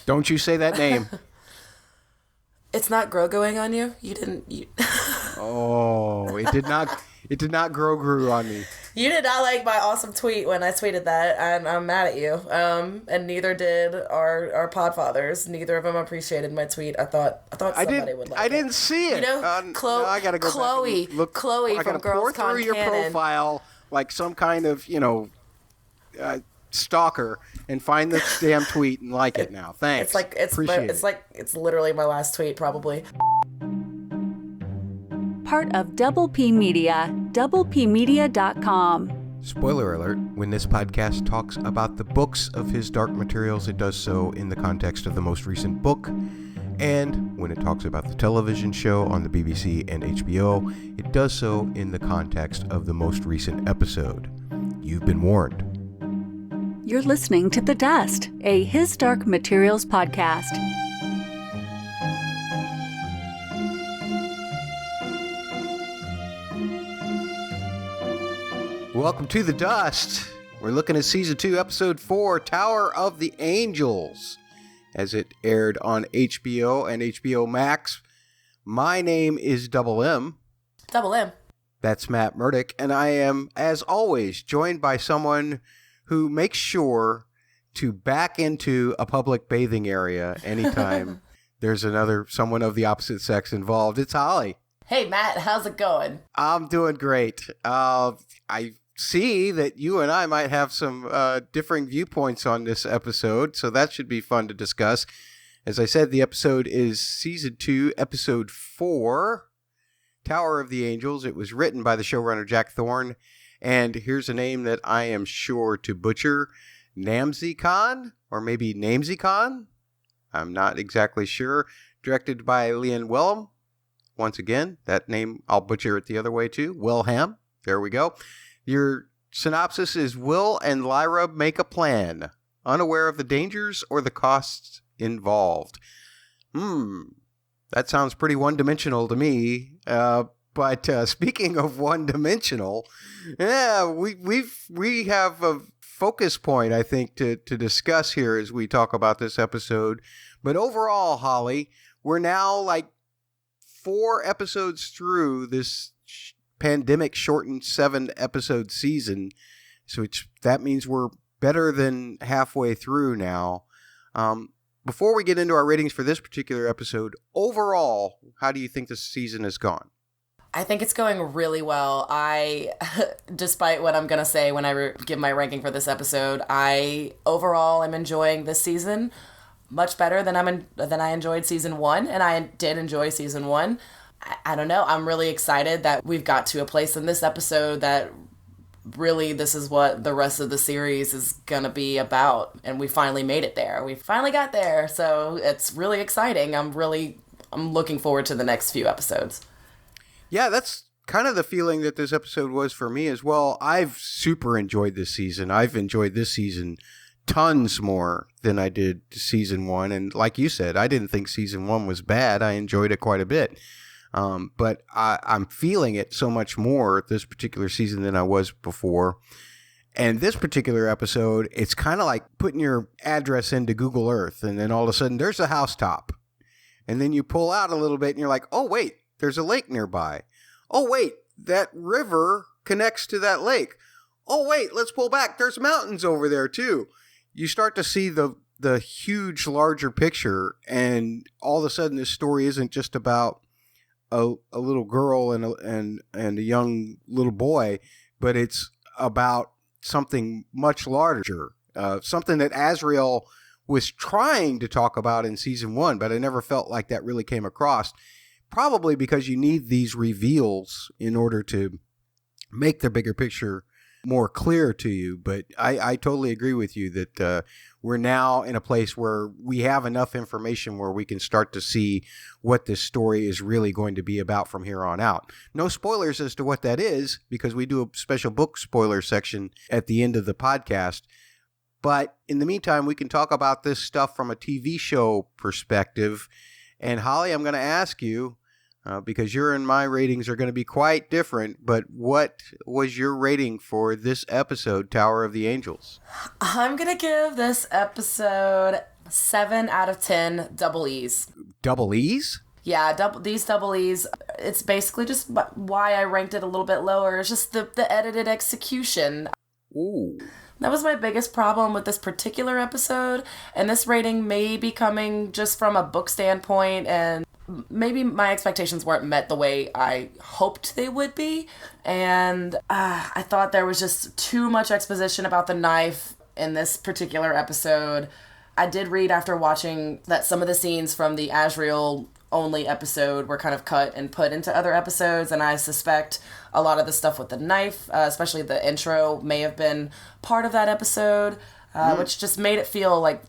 Don't you say that name. It's not Groguing on you? You didn't... Oh, it did not Grogu on me. You did not like my awesome tweet when I tweeted that, and I'm mad at you. And neither did our podfathers. Neither of them appreciated my tweet. I thought somebody would like it. I didn't see it. You know, I gotta go Chloe, back and look. Chloe I from gotta Girls pour Con through your Canon. profile like some kind of stalker and find the damn tweet and like it now. Thanks. It's literally my last tweet probably. Part of Double P Media, doublepmedia.com. Spoiler alert, when this podcast talks about the books of His Dark Materials, it does so in the context of the most recent book. And when it talks about the television show on the BBC and HBO, it does so in the context of the most recent episode. You've been warned. You're listening to The Dust, a His Dark Materials podcast. Welcome to The Dust. We're looking at Season 2, Episode 4, Tower of the Angels, as it aired on HBO and HBO Max. My name is Double M. Double M. That's Matt Murdock, and I am, as always, joined by someone who makes sure to back into a public bathing area anytime there's someone of the opposite sex involved. It's Holly. Hey, Matt, how's it going? I'm doing great. I see that you and I might have some differing viewpoints on this episode, so that should be fun to discuss. As I said, the episode is Season 2, Episode 4, Tower of the Angels. It was written by the showrunner Jack Thorne, and here's a name that I am sure to butcher, Namzi Khan, or maybe Namzi Khan? I'm not exactly sure. Directed by Lin-Manuel. Once again, that name, I'll butcher it the other way too. Wilhelm. There we go. Your synopsis is Will and Lyra make a plan, unaware of the dangers or the costs involved. That sounds pretty one-dimensional to me. But speaking of one-dimensional, yeah, we have a focus point, I think, to discuss here as we talk about this episode. But overall, Holly, we're now like 4 episodes through this pandemic shortened 7-episode season, so that means we're better than halfway through now. Before we get into our ratings for this particular episode, overall, how do you think this season has gone? I think it's going really well. Despite what I'm going to say when I give my ranking for this episode, I overall am enjoying this season much better than I enjoyed season 1, and I did enjoy season 1. I don't know. I'm really excited that we've got to a place in this episode that really this is what the rest of the series is going to be about, and we finally made it there. We finally got there, so it's really exciting. I'm looking forward to the next few episodes. Yeah, that's kind of the feeling that this episode was for me as well. I've super enjoyed this season. I've enjoyed this season tons more than I did season 1. And like you said, I didn't think season 1 was bad. I enjoyed it quite a bit. But I'm feeling it so much more this particular season than I was before. And this particular episode, it's kind of like putting your address into Google Earth, and then all of a sudden there's a housetop. And then you pull out a little bit and you're like, oh, wait, there's a lake nearby. Oh, wait, that river connects to that lake. Oh, wait, let's pull back. There's mountains over there, too. You start to see the huge, larger picture, and all of a sudden this story isn't just about a little girl and a young little boy, but it's about something much larger, something that Azrael was trying to talk about in season 1, but I never felt like that really came across. Probably because you need these reveals in order to make the bigger picture more clear to you. But I totally agree with you that we're now in a place where we have enough information where we can start to see what this story is really going to be about from here on out. No spoilers as to what that is, because we do a special book spoiler section at the end of the podcast. But in the meantime, we can talk about this stuff from a TV show perspective. And Holly, I'm going to ask you, because your and my ratings are going to be quite different, but what was your rating for this episode, Tower of the Angels? I'm going to give this episode 7 out of 10 double E's. Double E's? Yeah, these double E's, it's basically just why I ranked it a little bit lower. It's just the edited execution. Ooh. That was my biggest problem with this particular episode, and this rating may be coming just from a book standpoint, and maybe my expectations weren't met the way I hoped they would be, and I thought there was just too much exposition about the knife in this particular episode. I did read after watching that some of the scenes from the Azrael only episode were kind of cut and put into other episodes, and I suspect a lot of the stuff with the knife, especially the intro, may have been part of that episode, which just made it feel like,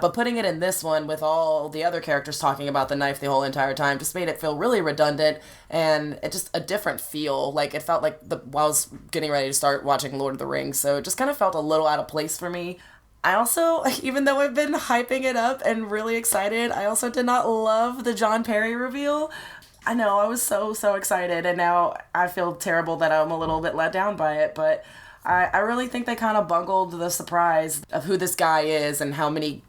but putting it in this one with all the other characters talking about the knife the whole entire time just made it feel really redundant, and it just a different feel. Like, it felt like while I was getting ready to start watching Lord of the Rings, so it just kind of felt a little out of place for me. I also, even though I've been hyping it up and really excited, I also did not love the John Perry reveal. I know, I was so excited, and now I feel terrible that I'm a little bit let down by it, but I really think they kind of bungled the surprise of who this guy is and how many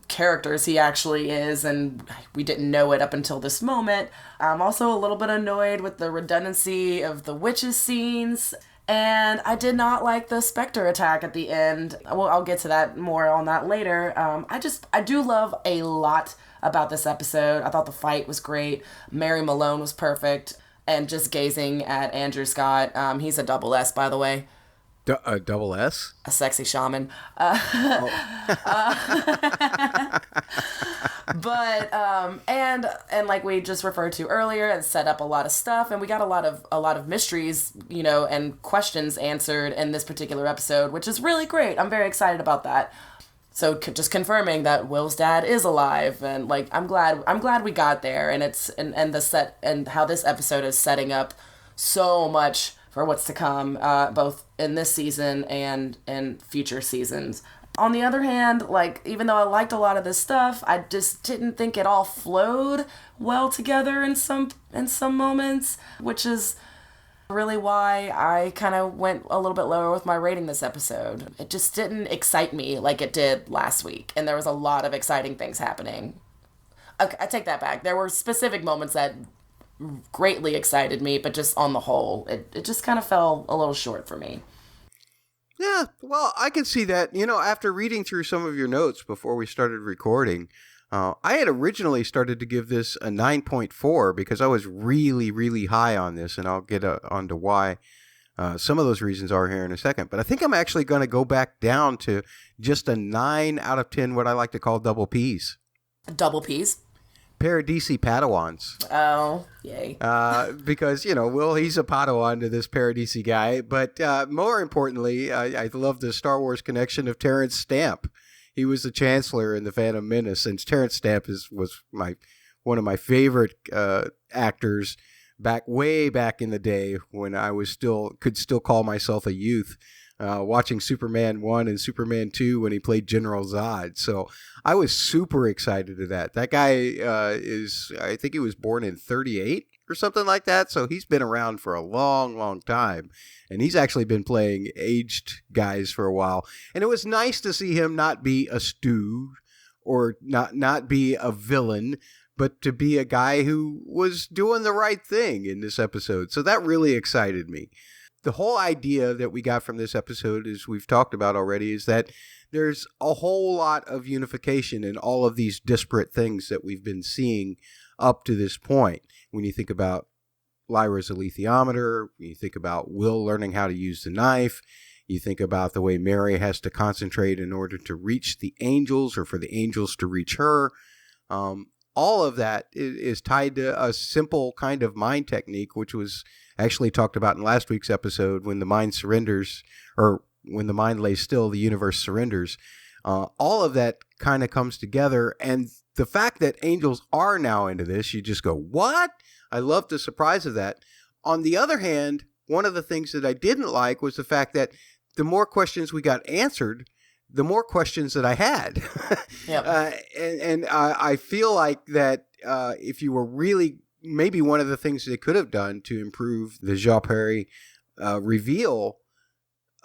characters he actually is, and we didn't know it up until this moment. I'm also a little bit annoyed with the redundancy of the witches scenes. And I did not like the Spectre attack at the end. Well, I'll get to that more on that later. I do love a lot about this episode. I thought the fight was great. Mary Malone was perfect. And just gazing at Andrew Scott. He's a double S, by the way. A double S? A sexy shaman. But and like we just referred to earlier, it set up a lot of stuff, and we got a lot of mysteries, and questions answered in this particular episode, which is really great. I'm very excited about that. So just confirming that Will's dad is alive, and like I'm glad we got there, and it's and the set and how this episode is setting up so much for what's to come, both in this season and in future seasons. On the other hand, like, even though I liked a lot of this stuff, I just didn't think it all flowed well together in some moments, which is really why I kind of went a little bit lower with my rating this episode. It just didn't excite me like it did last week, and there was a lot of exciting things happening. Okay, I take that back. There were specific moments that greatly excited me, but just on the whole, it just kind of fell a little short for me. Yeah, well, I can see that. After reading through some of your notes before we started recording, I had originally started to give this a 9.4 because I was really, really high on this, and I'll get onto why some of those reasons are here in a second. But I think I'm actually going to go back down to just a 9 out of 10, what I like to call double Ps. Double Ps? Paradisi Padawans. Oh, yay. Because, Will, he's a Padawan to this Paradisi guy. But more importantly, I love the Star Wars connection of Terrence Stamp. He was the Chancellor in The Phantom Menace, and Terrence Stamp was one of my favorite actors way back in the day when I could still call myself a youth. Watching Superman 1 and Superman 2 when he played General Zod. So I was super excited to that. That guy I think he was born in 1938 or something like that. So he's been around for a long, long time. And he's actually been playing aged guys for a while. And it was nice to see him not be a stew or not be a villain, but to be a guy who was doing the right thing in this episode. So that really excited me. The whole idea that we got from this episode, as we've talked about already, is that there's a whole lot of unification in all of these disparate things that we've been seeing up to this point. When you think about Lyra's alethiometer, you think about Will learning how to use the knife, you think about the way Mary has to concentrate in order to reach the angels or for the angels to reach her. All of that is tied to a simple kind of mind technique, which was actually talked about in last week's episode, when the mind surrenders, or when the mind lays still, the universe surrenders. All of that kind of comes together, and the fact that angels are now into this, you just go, what? I love the surprise of that. On the other hand, one of the things that I didn't like was the fact that the more questions we got answered, the more questions that I had. Yep. And I feel like that if you were really, maybe one of the things they could have done to improve the Jean Perry reveal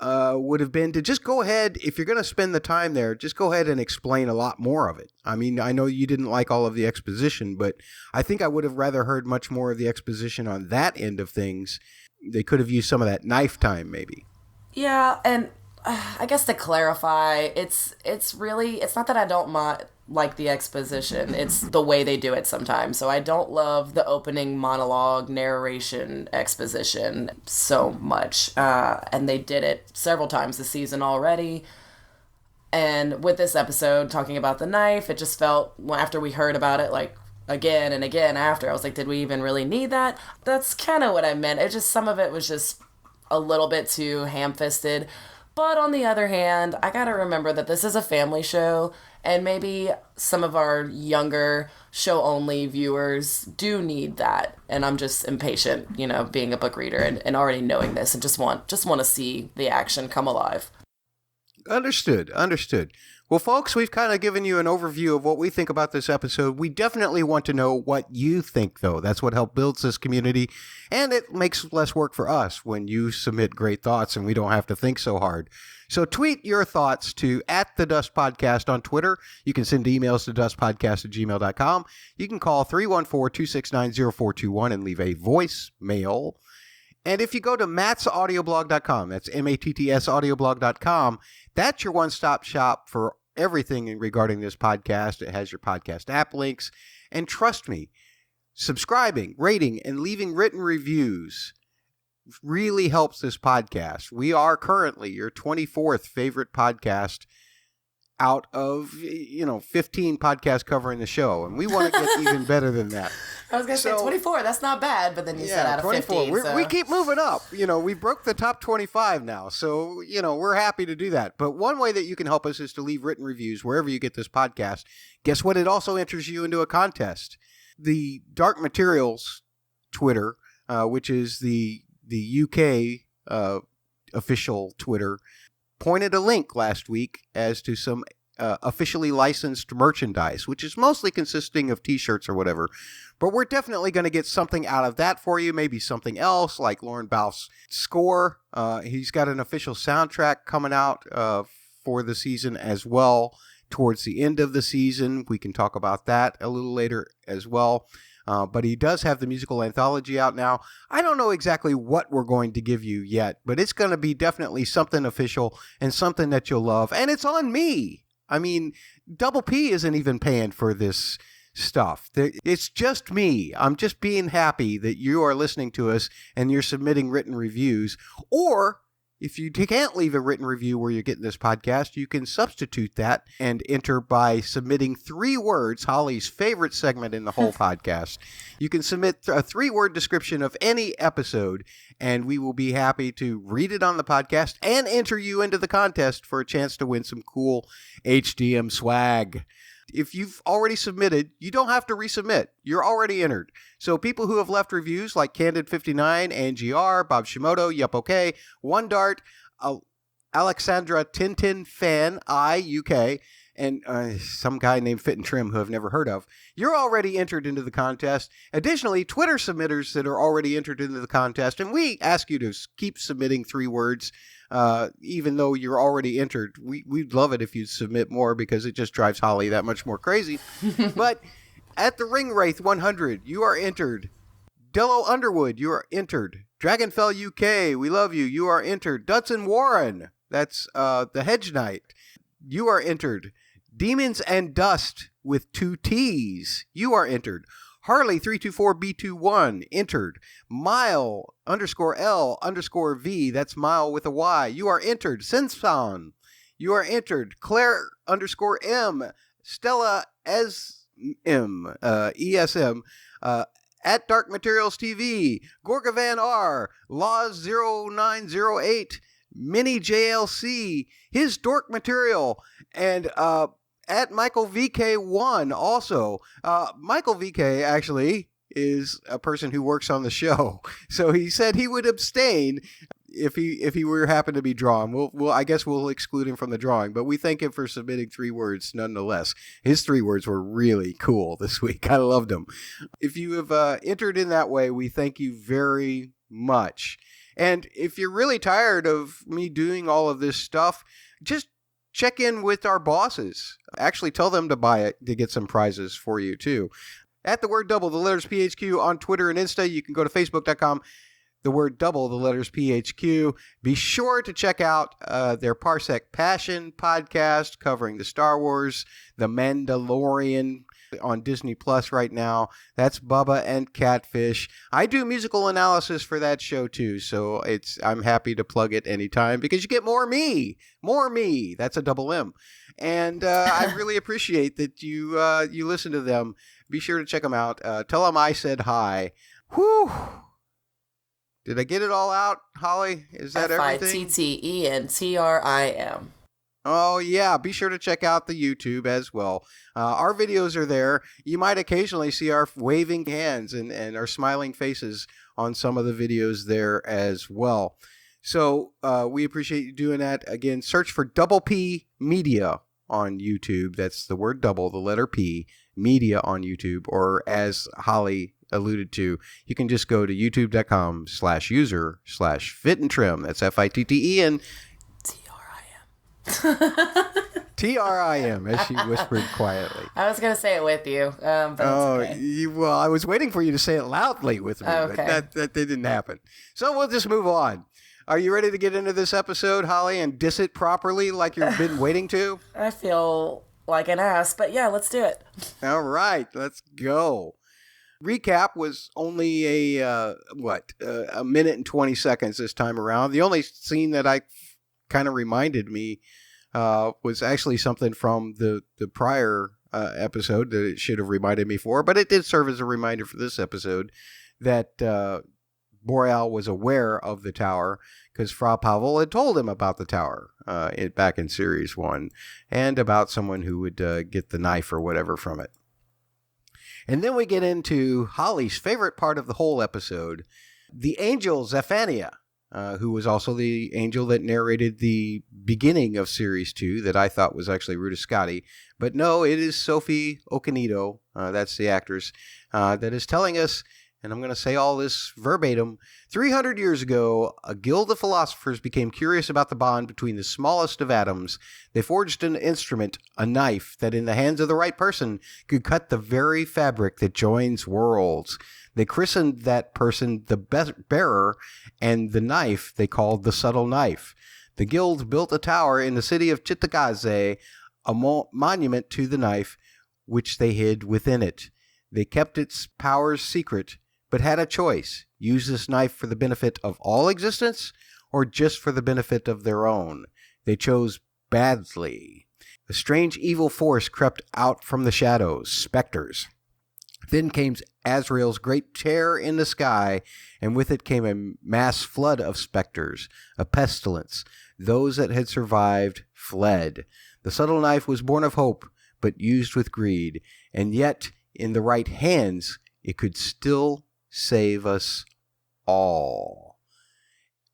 would have been to just go ahead, if you're going to spend the time there, just go ahead and explain a lot more of it. I mean, I know you didn't like all of the exposition, but I think I would have rather heard much more of the exposition on that end of things. They could have used some of that knife time, maybe. Yeah, and I guess to clarify, it's not that I don't like the exposition. It's the way they do it sometimes. So I don't love the opening monologue narration exposition so much. And they did it several times this season already. And with this episode, talking about the knife, it just felt, after we heard about it, like, again and again after, I was like, did we even really need that? That's kind of what I meant. It just, some of it was just a little bit too ham-fisted. But on the other hand, I gotta remember that this is a family show, and maybe some of our younger show-only viewers do need that. And I'm just impatient, being a book reader and already knowing this, and just want to see the action come alive. Understood. Well, folks, we've kind of given you an overview of what we think about this episode. We definitely want to know what you think, though. That's what helps build this community, and it makes less work for us when you submit great thoughts and we don't have to think so hard. So tweet your thoughts to @TheDustPodcast on Twitter. You can send emails to dustpodcast@gmail.com. You can call 314-269-0421 and leave a voicemail. And if you go to mattsaudioblog.com, that's MATTS audioblog.com, that's your one-stop shop for everything regarding this podcast. It has your podcast app links. And trust me, subscribing, rating, and leaving written reviews really helps this podcast. We are currently your 24th favorite podcast out of, 15 podcasts covering the show. And we want to get even better than that. I was going to say 24. That's not bad. But then you said out of 15. We keep moving up. We broke the top 25 now. So, we're happy to do that. But one way that you can help us is to leave written reviews wherever you get this podcast. Guess what? It also enters you into a contest. The Dark Materials Twitter, which is the UK official Twitter, pointed a link last week as to some officially licensed merchandise, which is mostly consisting of t-shirts or whatever. But we're definitely going to get something out of that for you, maybe something else like Lauren Balfe's score. He's got an official soundtrack coming out for the season as well towards the end of the season. We can talk about that a little later as well. But he does have the musical anthology out now. I don't know exactly what we're going to give you yet, but it's going to be definitely something official and something that you'll love. And it's on me. I mean, Double P isn't even paying for this stuff. It's just me. I'm just being happy that you are listening to us and you're submitting written reviews. Or if you can't leave a written review where you're getting this podcast, you can substitute that and enter by submitting 3 words, Holly's favorite segment in the whole podcast. You can submit a 3-word description of any episode, and we will be happy to read it on the podcast and enter you into the contest for a chance to win some cool HDM swag. If you've already submitted, you don't have to resubmit. You're already entered. So people who have left reviews like Candid59, Angie R, Bob Shimoto, Yup OK, One Dart, Alexandra Tintin Fan, UK, and some guy named Fit and Trim who I've never heard of, you're already entered into the contest. Additionally, Twitter submitters that are already entered into the contest, and we ask you to keep submitting 3 words, even though you're already entered. We'd love it if you submit more because it just drives Holly that much more crazy. But at the Ring Wraith 100, you are entered. Dello Underwood, you are entered. Dragonfell UK, we love you. You are entered. Dudson Warren, that's the Hedge Knight. You are entered. Demons and Dust with 2 T's. You are entered. Harley324B21 entered. Mile_L_V, that's Mile with a Y. You are entered. Sensan, you are entered. Claire_M, Stella SM, ESM, at Dark Materials TV, Gorgavan R, Laws 0908, Mini JLC, His Dark Material, and at Michael VK1 also. Michael VK actually is a person who works on the show, so he said he would abstain if he were happen to be drawn. I guess we'll exclude him from the drawing, but we thank him for submitting 3 words nonetheless. His 3 words were really cool this week. I loved them. If you have entered in that way, we thank you very much. And if you're really tired of me doing all of this stuff, just check in with our bosses. Actually, tell them to buy it to get some prizes for you, too. At the word double, the letters PHQ on Twitter and Insta. You can go to facebook.com, the word double, the letters PHQ. Be sure to check out their Parsec Passion podcast covering the Star Wars, The Mandalorian on Disney Plus right now. That's Bubba and Catfish. I do musical analysis for that show too, so I'm happy to plug it anytime because you get more me. That's a double M. And I really appreciate that you listen to them. Be sure to check them out. Tell them I said hi. Whew. Did I get it all out, Holly? Is that everything? FITTENTRIM. Oh, yeah. Be sure to check out the YouTube as well. Our videos are there. You might occasionally see our waving hands and our smiling faces on some of the videos there as well. So we appreciate you doing that. Again, search for Double P Media on YouTube. That's the word double, the letter P, Media on YouTube. Or as Holly alluded to, you can just go to youtube.com/user/fit and trim. That's FITTEN. TRIM, as she whispered quietly. I was going to say it with you, but okay. Well, I was waiting for you to say it loudly with me, okay. But that didn't happen. So we'll just move on. Are you ready to get into this episode, Holly, and diss it properly like you've been waiting to? I feel like an ass, but yeah, let's do it. All right, let's go. Recap was only a minute and 20 seconds this time around. The only scene that I kind of reminded me was actually something from the prior episode that it should have reminded me for, but it did serve as a reminder for this episode that Boreal was aware of the tower because Frau Pavel had told him about the tower back in Series 1 and about someone who would get the knife or whatever from it. And then we get into Holly's favorite part of the whole episode, the Angel Zephaniah. Who was also the angel that narrated the beginning of Series 2 that I thought was actually Ruta Scotty. But no, it is Sophie Okonedo, that's the actress, that is telling us, and I'm going to say all this verbatim, 300 years ago, a guild of philosophers became curious about the bond between the smallest of atoms. They forged an instrument, a knife, that in the hands of the right person could cut the very fabric that joins worlds. They christened that person the bearer, and the knife they called the subtle knife. The guild built a tower in the city of Chittagaze, a monument to the knife, which they hid within it. They kept its powers secret, but had a choice: use this knife for the benefit of all existence, or just for the benefit of their own. They chose badly. A strange evil force crept out from the shadows, Specters. Then came Azrael's great tear in the sky, and with it came a mass flood of specters, a pestilence. Those that had survived fled. The subtle knife was born of hope, but used with greed, and yet, in the right hands, it could still save us all.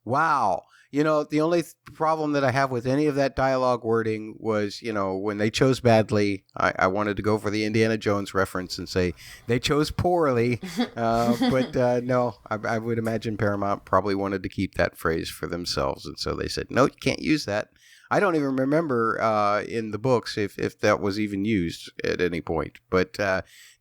Wow. You know, the only problem that I have with any of that dialogue wording was, when they chose badly, I wanted to go for the Indiana Jones reference and say they chose poorly. But no, I would imagine Paramount probably wanted to keep that phrase for themselves. And so they said, no, you can't use that. I don't even remember in the books if that was even used at any point. But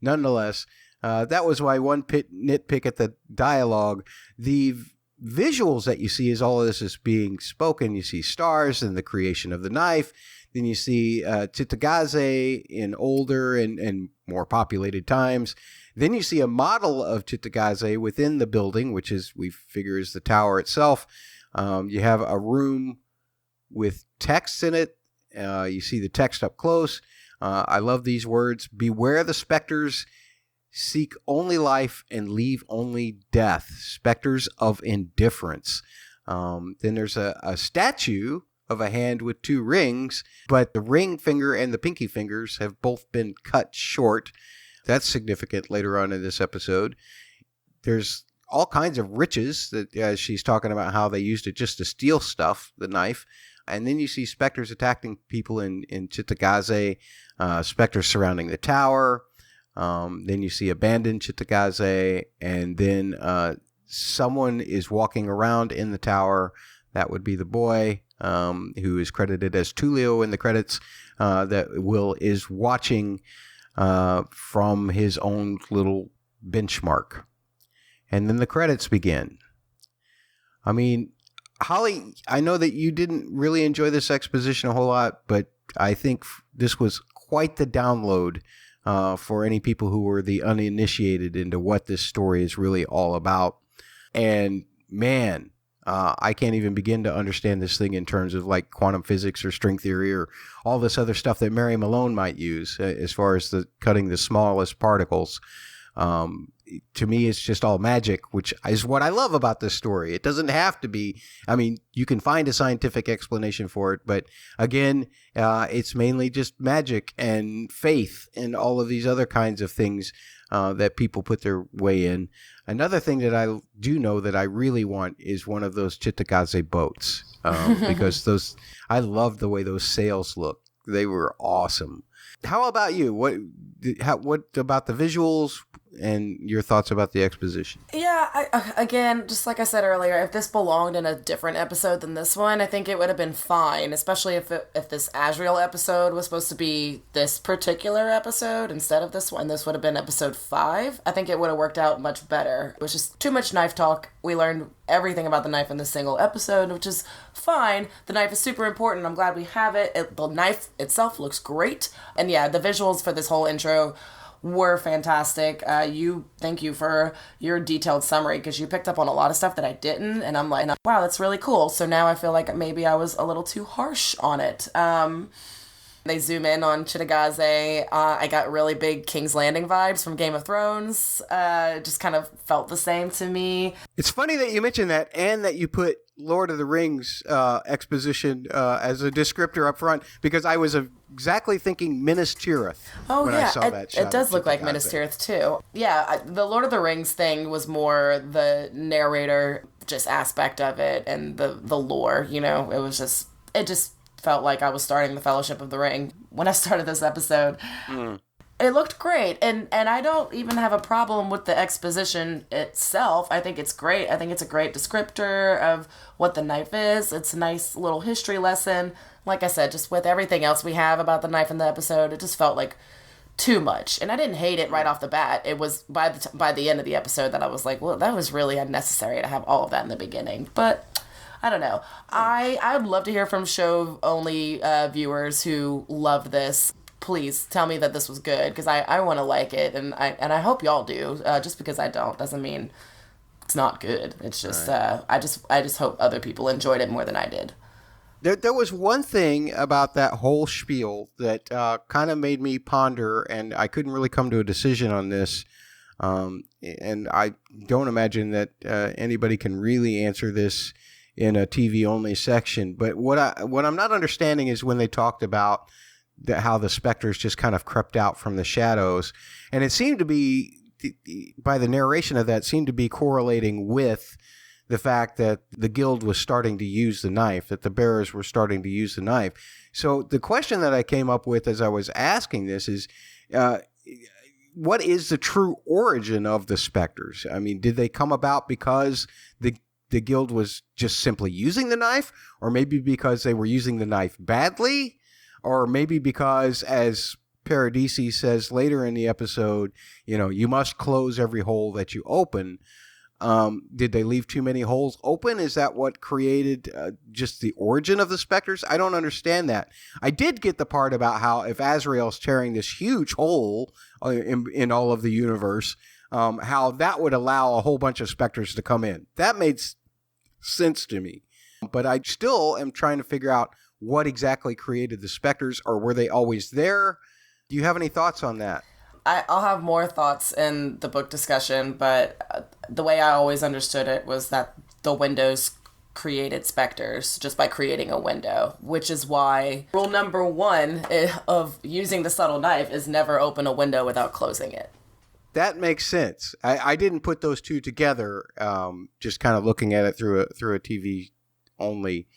nonetheless, that was my one nitpick at the dialogue. The visuals that you see as all of this is being spoken. You see stars and the creation of the knife. Then you see Chittagaze in older and more populated times. Then you see a model of Chittagaze within the building, which is, we figure, is the tower itself. You have a room with text in it. You see the text up close. I love these words. Beware the specters. Seek only life and leave only death. Specters of indifference. Then there's a statue of a hand with two rings, but the ring finger and the pinky fingers have both been cut short. That's significant later on in this episode. There's all kinds of riches that she's talking about how they used it just to steal stuff, the knife. And then you see specters attacking people in Chittagaze, specters surrounding the tower. Then you see abandoned Chittagaze, and then someone is walking around in the tower. That would be the boy, who is credited as Tulio in the credits, that Will is watching from his own little benchmark. And then the credits begin. I mean, Holly, I know that you didn't really enjoy this exposition a whole lot, but I think this was quite the download for any people who were the uninitiated into what this story is really all about. And man, I can't even begin to understand this thing in terms of like quantum physics or string theory or all this other stuff that Mary Malone might use as far as cutting the smallest particles. To me, it's just all magic, which is what I love about this story. It doesn't have to be. I mean, you can find a scientific explanation for it, but again, it's mainly just magic and faith and all of these other kinds of things that people put their way in. Another thing that I do know that I really want is one of those Chitagaze boats, because I love the way those sails look. They were awesome. How about you? What about the visuals and your thoughts about the exposition? Yeah, again, just like I said earlier, if this belonged in a different episode than this one, I think it would have been fine, especially if this Azrael episode was supposed to be this particular episode instead of this one. This would have been episode 5. I think it would have worked out much better. It was just too much knife talk. We learned everything about the knife in this single episode, which is fine. The knife is super important. I'm glad we have it. The knife itself looks great. And yeah, the visuals for this whole intro were fantastic. Thank you for your detailed summary, because you picked up on a lot of stuff that I didn't, and I'm like, wow, that's really cool. So now I feel like maybe I was a little too harsh on it. They zoom in on Chitagaze. I got really big King's Landing vibes from Game of Thrones. Just kind of felt the same to me. It's funny that you mentioned that, and that you put Lord of the Rings exposition as a descriptor up front, because I was exactly thinking Minas Tirith when I saw that shot. It does look like Minas Tirith too. Yeah, the Lord of the Rings thing was more the narrator just aspect of it and the lore. You know, it just felt like I was starting the Fellowship of the Ring when I started this episode. It looked great, and I don't even have a problem with the exposition itself. I think it's great. I think it's a great descriptor of what the knife is. It's a nice little history lesson. Like I said, just with everything else we have about the knife in the episode, it just felt like too much. And I didn't hate it right off the bat. It was by the end of the episode that I was like, well, that was really unnecessary to have all of that in the beginning. But I don't know. I'd love to hear from show-only viewers who loved this. Please tell me that this was good, because I want to like it, and I hope y'all do. Just because I don't doesn't mean it's not good. It's just right. I just hope other people enjoyed it more than I did. There was one thing about that whole spiel that kind of made me ponder, and I couldn't really come to a decision on this. And I don't imagine that anybody can really answer this in a TV-only section. But what I'm not understanding is when they talked about how the Specters just kind of crept out from the shadows. And it seemed to be, by the narration of that, seemed to be correlating with the fact that the guild was starting to use the knife, that the bearers were starting to use the knife. So the question that I came up with as I was asking this is, what is the true origin of the Specters? I mean, did they come about because the guild was just simply using the knife, or maybe because they were using the knife badly? Or maybe because, as Paradisi says later in the episode, you must close every hole that you open. Did they leave too many holes open? Is that what created just the origin of the Specters? I don't understand that. I did get the part about how if Azrael's tearing this huge hole in all of the universe, how that would allow a whole bunch of Specters to come in. That made sense to me. But I still am trying to figure out what exactly created the Specters, or were they always there? Do you have any thoughts on that? I'll have more thoughts in the book discussion, but the way I always understood it was that the windows created Specters just by creating a window, which is why rule number 1 of using the subtle knife is never open a window without closing it. That makes sense. I didn't put those two together, just kind of looking at it through a TV-only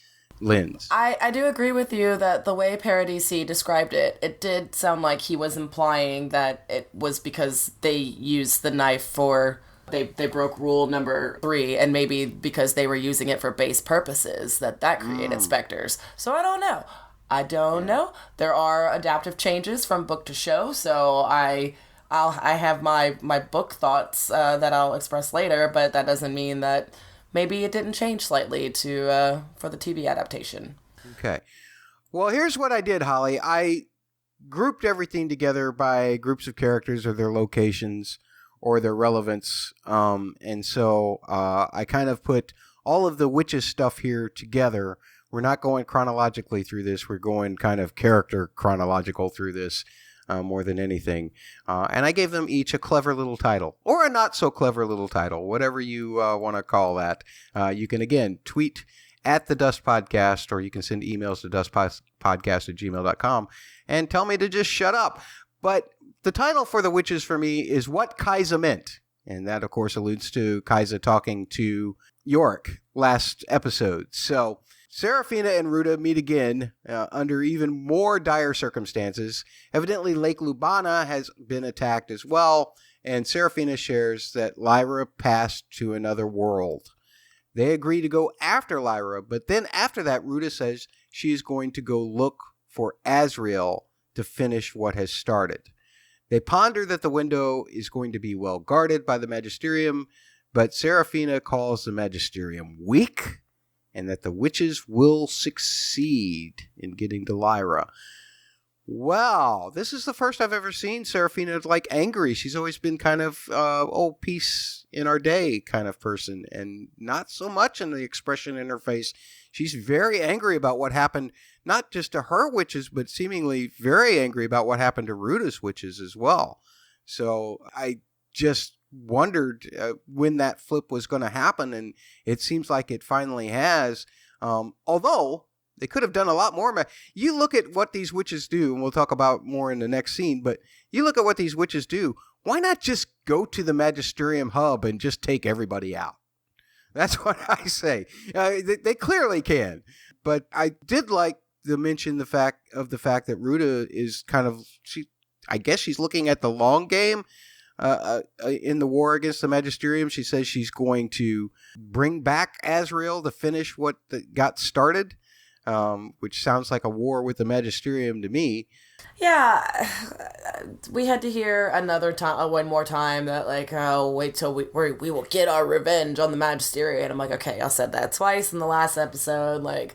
lens. I do agree with you that the way Paradisi described it, it did sound like he was implying that it was because they used the knife for they broke rule number 3, and maybe because they were using it for base purposes that created Specters. So I don't know. There are adaptive changes from book to show, so I have my book thoughts that I'll express later, but that doesn't mean that maybe it didn't change slightly for the TV adaptation. Okay. Well, here's what I did, Holly. I grouped everything together by groups of characters or their locations or their relevance. And so I kind of put all of the witches stuff here together. We're not going chronologically through this. We're going kind of character chronological through this more than anything. And I gave them each a clever little title or a not so clever little title, whatever you want to call that. You can, again, tweet at the Dust Podcast, or you can send emails to dustpodcast@gmail.com and tell me to just shut up. But the title for the witches for me is What Kaisa Meant. And that, of course, alludes to Kaisa talking to Yorick last episode. So Serafina and Ruta meet again under even more dire circumstances. Evidently, Lake Lubana has been attacked as well, and Serafina shares that Lyra passed to another world. They agree to go after Lyra, but then after that, Ruta says she is going to go look for Azrael to finish what has started. They ponder that the window is going to be well guarded by the Magisterium, but Serafina calls the Magisterium weak, and that the witches will succeed in getting to Lyra. Wow, this is the first I've ever seen Serafina angry. She's always been kind of, peace in our day kind of person, and not so much in the expression in her face. She's very angry about what happened, not just to her witches, but seemingly very angry about what happened to Ruta's witches as well. So I just wondered when that flip was going to happen, and it seems like it finally has. Although they could have done a lot more. You look at what these witches do, and we'll talk about more in the next scene, but you look at what these witches do. Why not just go to the Magisterium hub and just take everybody out? That's what I say. They clearly can. But I did like to mention the fact that Ruta is kind of, I guess she's looking at the long game in the war against the Magisterium. She says she's going to bring back Azrael to finish what got started. Which sounds like a war with the Magisterium to me. Yeah, we had to hear one more time that wait till we will get our revenge on the Magisterium. And I'm like, okay, I said that twice in the last episode.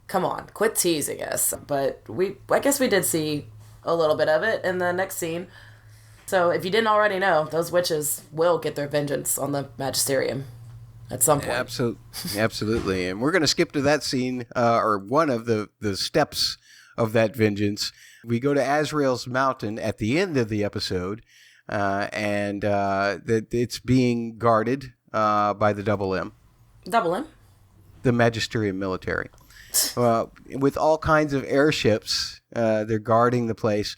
Come on, quit teasing us. But I guess we did see a little bit of it in the next scene. So if you didn't already know, those witches will get their vengeance on the Magisterium at some point. Absolutely. And we're going to skip to that scene, or one of the steps of that vengeance. We go to Azrael's mountain at the end of the episode, and that it's being guarded by the Double M. Double M? The Magisterium military. With all kinds of airships, they're guarding the place.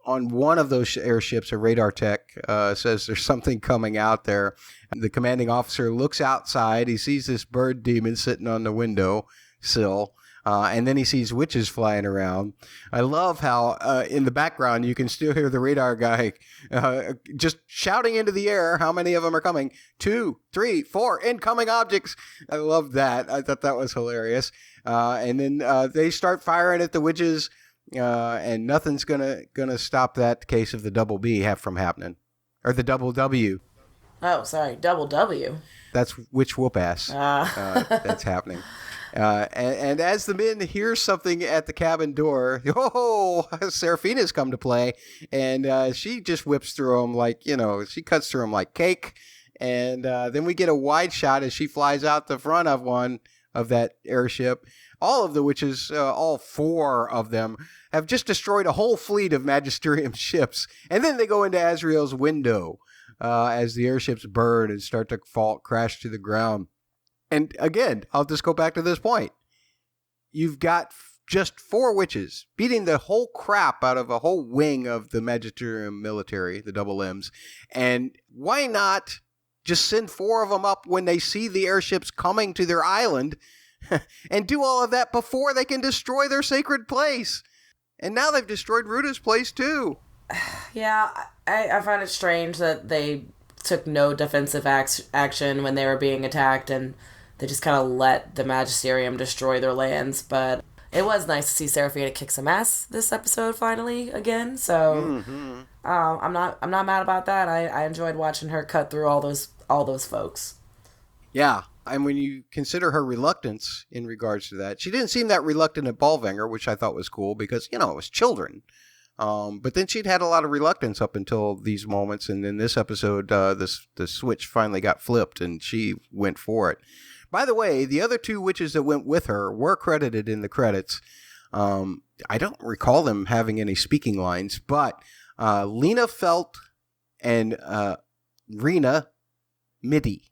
On one of those airships, a radar tech says there's something coming out there. The commanding officer looks outside. He sees this bird demon sitting on the window sill, and then he sees witches flying around. I love how in the background you can still hear the radar guy just shouting into the air how many of them are coming. 2, 3, 4 incoming objects. I love that. I thought that was hilarious. And then they start firing at the witches. And nothing's gonna stop that case of the double B from happening, or the double W. Oh, sorry, double W. That's witch whoop ass. That's happening. And as the men hear something at the cabin door, Serafina's come to play, and she just whips through them she cuts through them like cake. And then we get a wide shot as she flies out the front of one of that airship. All of the witches, all 4 of them, have just destroyed a whole fleet of Magisterium ships. And then they go into Azrael's window as the airships burn and start to crash to the ground. And again, I'll just go back to this point. You've got just 4 witches beating the whole crap out of a whole wing of the Magisterium military, the Double M's. And why not just send 4 of them up when they see the airships coming to their island and do all of that before they can destroy their sacred place? And now they've destroyed Ruta's place too. Yeah, I find it strange that they took no defensive action when they were being attacked, and they just kind of let the Magisterium destroy their lands. But it was nice to see Seraphina kick some ass this episode finally again. So I'm not mad about that. I enjoyed watching her cut through all those folks. Yeah, and when you consider her reluctance in regards to that, she didn't seem that reluctant at Bolvanger, which I thought was cool because, it was children. But then she'd had a lot of reluctance up until these moments, and in this episode, the switch finally got flipped, and she went for it. By the way, the other two witches that went with her were credited in the credits. I don't recall them having any speaking lines, but Lena Felt and Rena Mitty.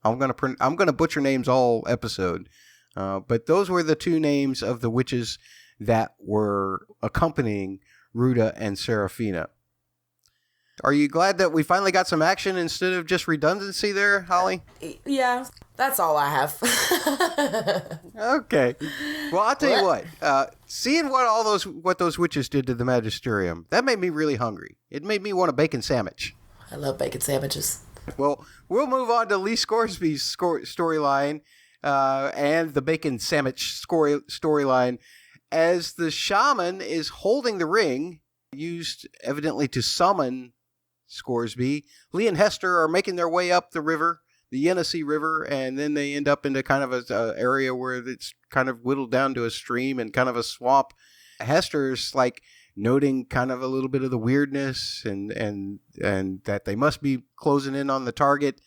I'm gonna butcher names all episode, but those were the two names of the witches that were accompanying Ruta and Seraphina. Are you glad that we finally got some action instead of just redundancy there, Holly? Yeah, that's all I have. Okay. Well, I'll tell you what. Seeing what those witches did to the Magisterium, that made me really hungry. It made me want a bacon sandwich. I love bacon sandwiches. Well, we'll move on to Lee Scoresby's storyline and the bacon sandwich storyline as the shaman is holding the ring, used evidently to summon Scoresby. Lee and Hester are making their way up the river, the Yenisei River, and then they end up into kind of a area where it's kind of whittled down to a stream and kind of a swamp. Hester's like noting kind of a little bit of the weirdness and that they must be closing in on the target.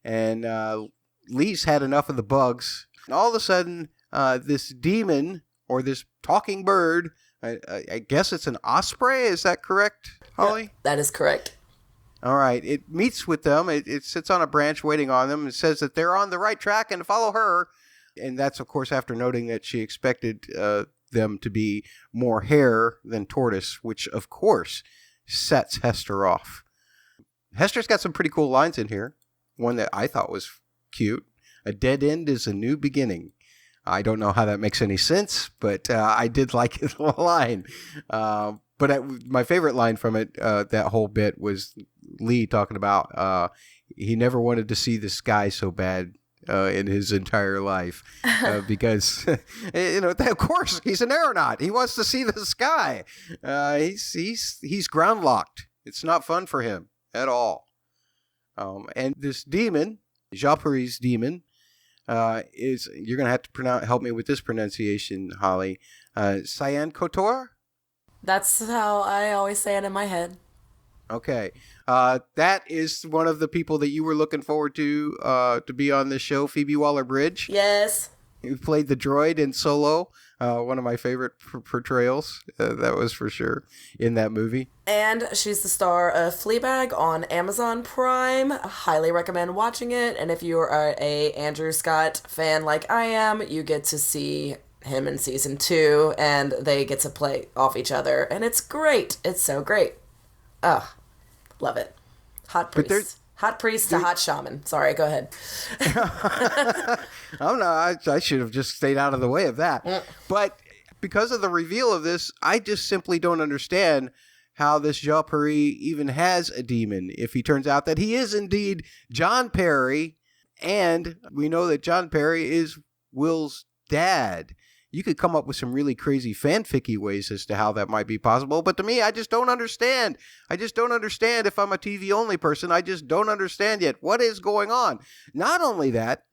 And Lee's had enough of the bugs. And all of a sudden, this demon or this talking bird, I guess it's an osprey. Is that correct, Holly? That is correct. All right. It meets with them. It sits on a branch waiting on them and says that they're on the right track and to follow her. And that's, of course, after noting that she expected them to be more hare than tortoise, which, of course, sets Hester off. Hester's got some pretty cool lines in here. One that I thought was cute. A dead end is a new beginning. I don't know how that makes any sense, but I did like his line. But my favorite line from it, that whole bit, was Lee talking about he never wanted to see the sky so bad in his entire life because, of course, he's an aeronaut. He wants to see the sky. He's ground locked. It's not fun for him at all. And this demon, Japari's demon, is, you're going to have to help me with this pronunciation, Holly, Cyan Kotor? That's how I always say it in my head. Okay. That is one of the people that you were looking forward to be on this show, Phoebe Waller-Bridge. Yes. Who played the droid in Solo, one of my favorite portrayals, that was for sure, in that movie. And she's the star of Fleabag on Amazon Prime. Highly recommend watching it. And if you are a Andrew Scott fan like I am, you get to see him in season 2, and they get to play off each other. And it's great. It's so great. Ugh. Love it. Hot priest. Hot priest to hot shaman. Sorry, go ahead. Oh, no, I should have just stayed out of the way of that. But because of the reveal of this, I just simply don't understand how this Japari even has a demon if he turns out that he is indeed John Perry, and we know that John Perry is Will's dad. You could come up with some really crazy fanficky ways as to how that might be possible, but to me, I just don't understand. I just don't understand if I'm a TV-only person. I just don't understand yet what is going on. Not only that,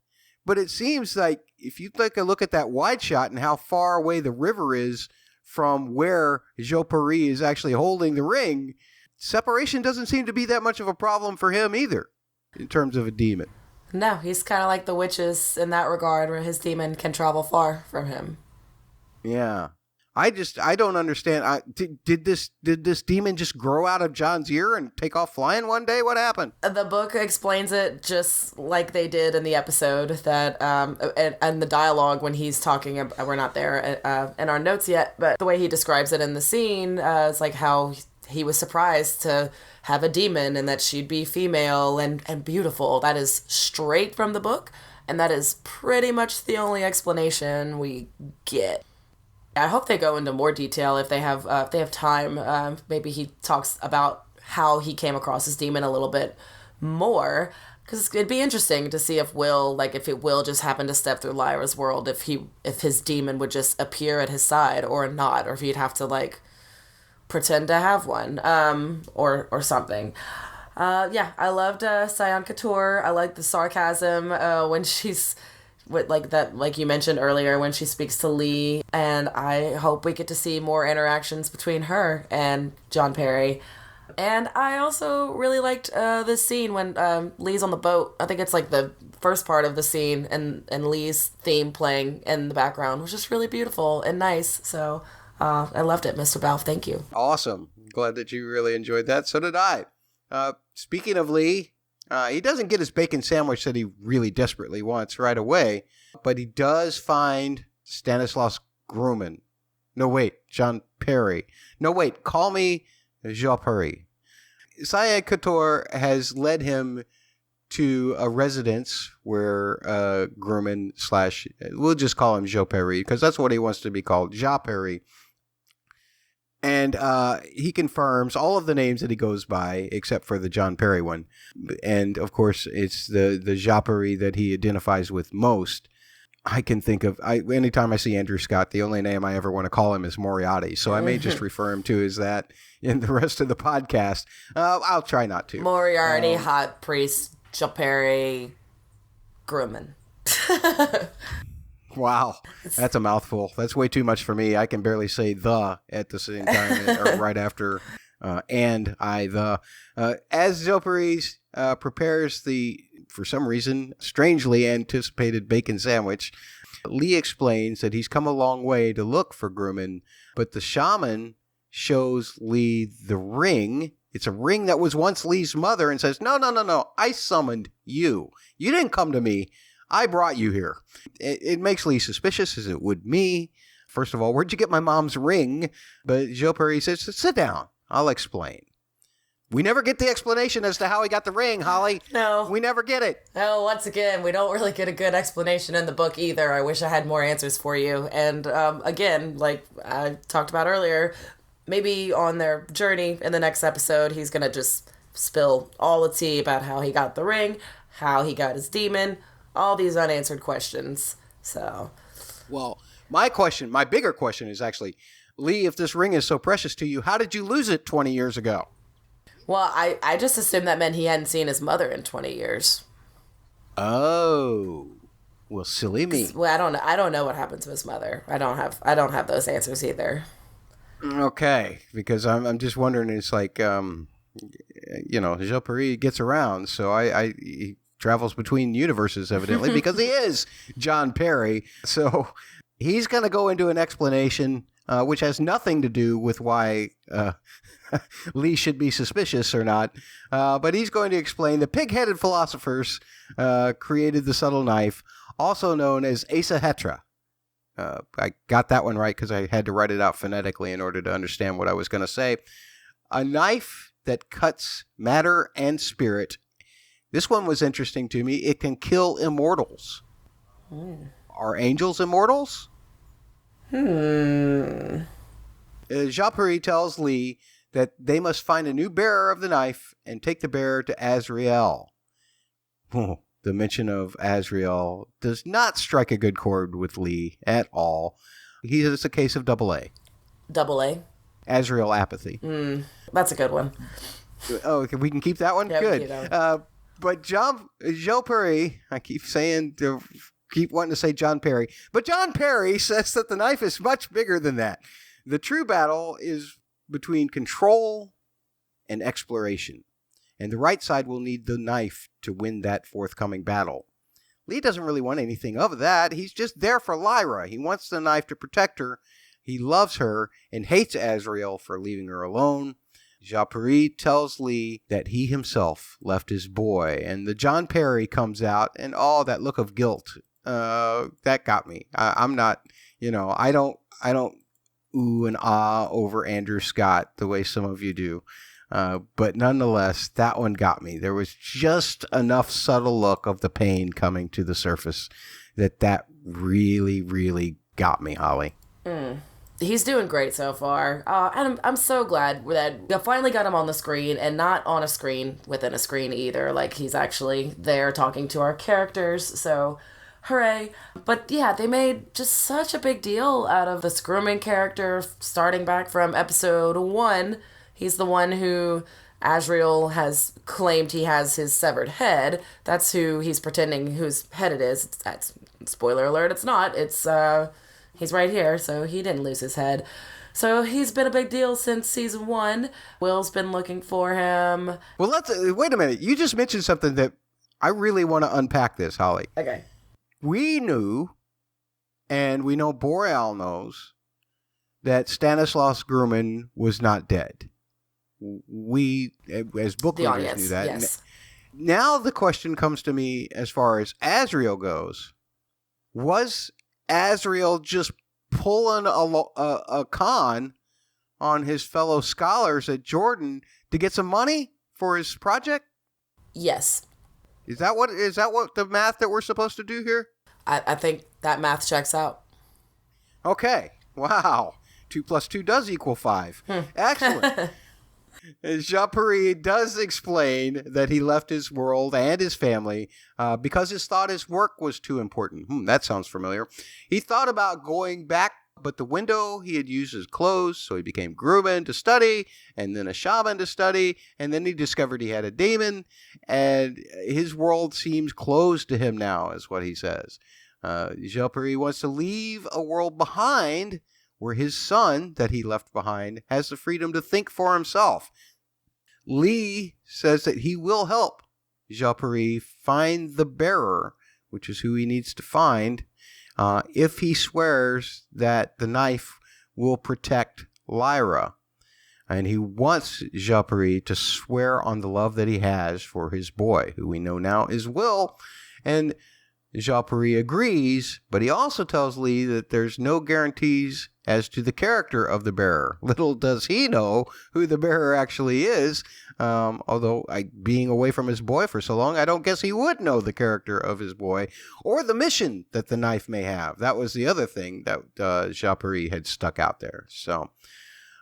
but it seems like if you take a look at that wide shot and how far away the river is from where Japari is actually holding the ring, separation doesn't seem to be that much of a problem for him either, in terms of a demon. No, he's kind of like the witches in that regard, where his demon can travel far from him. Yeah. I don't understand. Did this demon just grow out of John's ear and take off flying one day? What happened? The book explains it just like they did in the episode, that and the dialogue when he's talking. We're not there in our notes yet, but the way he describes it in the scene is like how he was surprised to have a demon and that she'd be female and beautiful. That is straight from the book, and that is pretty much the only explanation we get. I hope they go into more detail if they have time. Maybe he talks about how he came across his demon a little bit more. Because it'd be interesting to see if Will just happened to step through Lyra's world, if his demon would just appear at his side or not, or if he'd have to like pretend to have one, or something. Yeah, I loved Sion Couture. I like the sarcasm when she's with like you mentioned earlier, when she speaks to Lee, and I hope we get to see more interactions between her and John Perry. And I also really liked this scene when Lee's on the boat. I think it's like the first part of the scene, and Lee's theme playing in the background was just really beautiful and nice. So I loved it, Mr. Balfe. Thank you. Awesome. Glad that you really enjoyed that. So did I. Speaking of Lee, he doesn't get his bacon sandwich that he really desperately wants right away, but he does find Stanislaus Grumman. No, wait, John Perry. No, wait, call me Jean Perry. Sion Couture has led him to a residence where Grumman / we'll just call him Jean Perry because that's what he wants to be called, Jean Perry. And he confirms all of the names that he goes by except for the John Perry one. And of course, it's the Jean Perry that he identifies with most. I can think of, anytime I see Andrew Scott, the only name I ever want to call him is Moriarty. So I may just refer him to as that in the rest of the podcast. I'll try not to. Moriarty, Hot Priest, Jean Perry, Grumman. Wow, that's a mouthful. That's way too much for me. I can barely say the at the same time or right after and I the. As Zoparis prepares the, for some reason, strangely anticipated bacon sandwich, Lee explains that he's come a long way to look for Grumman, but the shaman shows Lee the ring. It's a ring that was once Lee's mother and says, no, I summoned you. You didn't come to me. I brought you here. It makes Lee suspicious, as it would me. First of all, where'd you get my mom's ring? But Jean Perry says, sit down. I'll explain. We never get the explanation as to how he got the ring, Holly. No. We never get it. Oh, once again, we don't really get a good explanation in the book either. I wish I had more answers for you. And again, like I talked about earlier, maybe on their journey in the next episode, he's going to just spill all the tea about how he got the ring, how he got his demon, all these unanswered questions. So, well, my bigger question is actually, Lee, if this ring is so precious to you, how did you lose it 20 years ago? Well, I just assumed that meant he hadn't seen his mother in 20 years. Oh, well, silly me. Well, I don't know what happened to his mother. I don't have those answers either. Okay, because I'm just wondering. It's like, Jean Perry gets around, so he travels between universes, evidently, because he is John Perry. So he's going to go into an explanation, which has nothing to do with why Lee should be suspicious or not. But he's going to explain the pig-headed philosophers created the subtle knife, also known as Asahetra. I got that one right because I had to write it out phonetically in order to understand what I was going to say. A knife that cuts matter and spirit. This one was interesting to me. It can kill immortals. Are angels immortals? Jean Perry tells Lee that they must find a new bearer of the knife and take the bearer to Azrael. The mention of Azrael does not strike a good chord with Lee at all. It's a case of double A. Double A? Azrael apathy. That's a good one. Oh, we can keep that one? Yeah, good. But Jean Perry, I keep wanting to say John Perry, but John Perry says that the knife is much bigger than that. The true battle is between control and exploration, and the right side will need the knife to win that forthcoming battle. Lee doesn't really want anything of that. He's just there for Lyra. He wants the knife to protect her. He loves her and hates Azrael for leaving her alone. Jean Perry tells Lee that he himself left his boy, and the John Perry comes out, and that look of guilt, that got me. I'm not, I don't ooh and ah over Andrew Scott the way some of you do, but nonetheless, that one got me. There was just enough subtle look of the pain coming to the surface that really, really got me, Holly. He's doing great so far. And I'm so glad that we finally got him on the screen, and not on a screen within a screen either. Like, he's actually there talking to our characters, so hooray. But yeah, they made just such a big deal out of this grooming character starting back from episode 1. He's the one who Azrael has claimed he has his severed head. That's who he's pretending whose head it is. That's spoiler alert, it's not. It's he's right here, so he didn't lose his head. So he's been a big deal since season 1. Will's been looking for him. Well, let's wait a minute. You just mentioned something that I really want to unpack this, Holly. Okay. We knew, and we know Boreal knows, that Stanislaus Grumman was not dead. We, as book The readers, audience, knew that. yes. Now the question comes to me as far as Azrael goes. Was Azrael just pulling a con on his fellow scholars at Jordan to get some money for his project? Yes. Is that what the math that we're supposed to do here? I think that math checks out. Okay. Wow. 2 + 2 does equal 5. Excellent. Jean-Pierre does explain that he left his world and his family because he thought his work was too important. That sounds familiar. He thought about going back, but the window he had used is closed, so he became Grumman to study, and then a shaman to study, and then he discovered he had a demon, and his world seems closed to him now, is what he says. Jean-Pierre wants to leave a world behind where his son that he left behind has the freedom to think for himself. Lee says that he will help Jean-Pierre find the bearer, which is who he needs to find, if he swears that the knife will protect Lyra. And he wants Jean-Pierre to swear on the love that he has for his boy, who we know now is Will. And Jean-Pierre agrees, but he also tells Lee that there's no guarantees as to the character of the bearer. Little does he know who the bearer actually is, although being away from his boy for so long, I don't guess he would know the character of his boy or the mission that the knife may have. That was the other thing that Jean-Pierre had stuck out there. So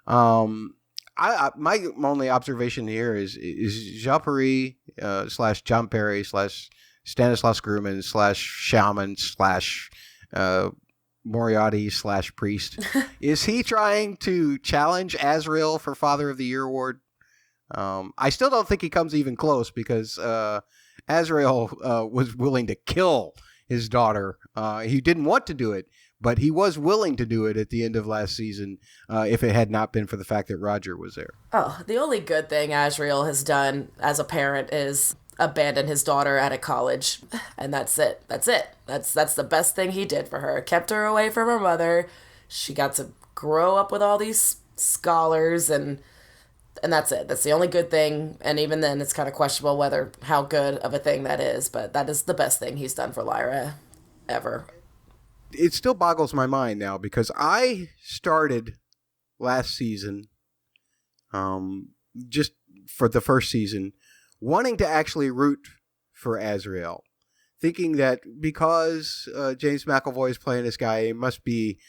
my only observation here is Jean-Pierre / John Perry / Stanislaus Grumman / shaman / Moriarty / priest. Is he trying to challenge Azrael for Father of the Year award? I still don't think he comes even close because Azrael was willing to kill his daughter. He didn't want to do it, but he was willing to do it at the end of last season if it had not been for the fact that Roger was there. Oh, the only good thing Azrael has done as a parent is abandon his daughter at a college, and that's it. That's the best thing he did for her. Kept her away from her mother. She got to grow up with all these scholars, and that's it. That's the only good thing, and even then it's kind of questionable how good of a thing that is, but that is the best thing he's done for Lyra ever. It still boggles my mind now because I started last season, just for the first season, wanting to actually root for Azrael, thinking that because James McAvoy is playing this guy, he must be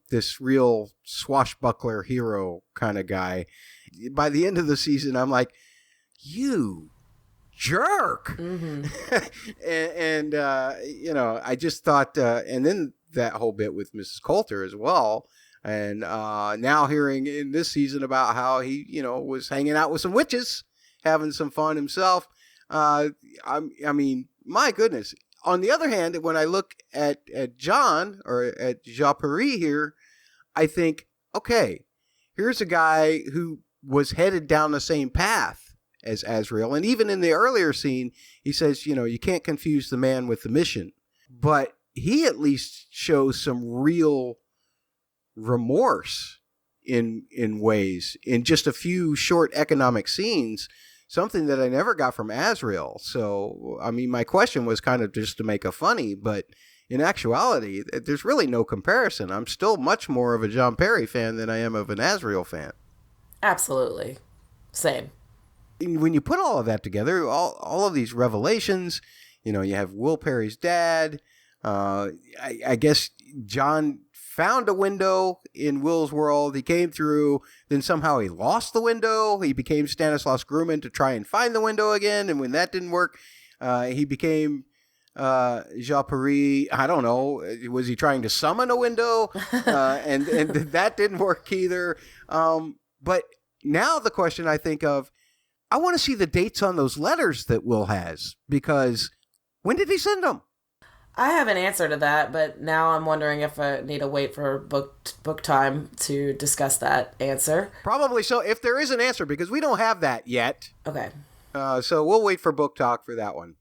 this real swashbuckler hero kind of guy. By the end of the season, I'm like, you jerk. Mm-hmm. and I just thought, and then that whole bit with Mrs. Coulter as well. And now hearing in this season about how he, was hanging out with some witches, having some fun himself. I mean, my goodness. On the other hand, when I look at John or at Jean-Pierre here, I think, okay, here's a guy who was headed down the same path as Azrael. And even in the earlier scene, he says, you can't confuse the man with the mission. But he at least shows some real remorse in ways, in just a few short economic scenes, something that I never got from Azrael. So, I mean, my question was kind of just to make a funny, but in actuality, there's really no comparison. I'm still much more of a John Perry fan than I am of an Azrael fan. Absolutely. Same. When you put all of that together, all of these revelations, you have Will Perry's dad. I guess John found a window in Will's world. He came through. Then somehow he lost the window. He became Stanislaus Grumman to try and find the window again. And when that didn't work, he became Japari. I don't know. Was he trying to summon a window? And that didn't work either. But now the question I think of, I want to see the dates on those letters that Will has, because when did he send them? I have an answer to that, but now I'm wondering if I need to wait for book time to discuss that answer. Probably so, if there is an answer, because we don't have that yet. Okay. So we'll wait for book talk for that one.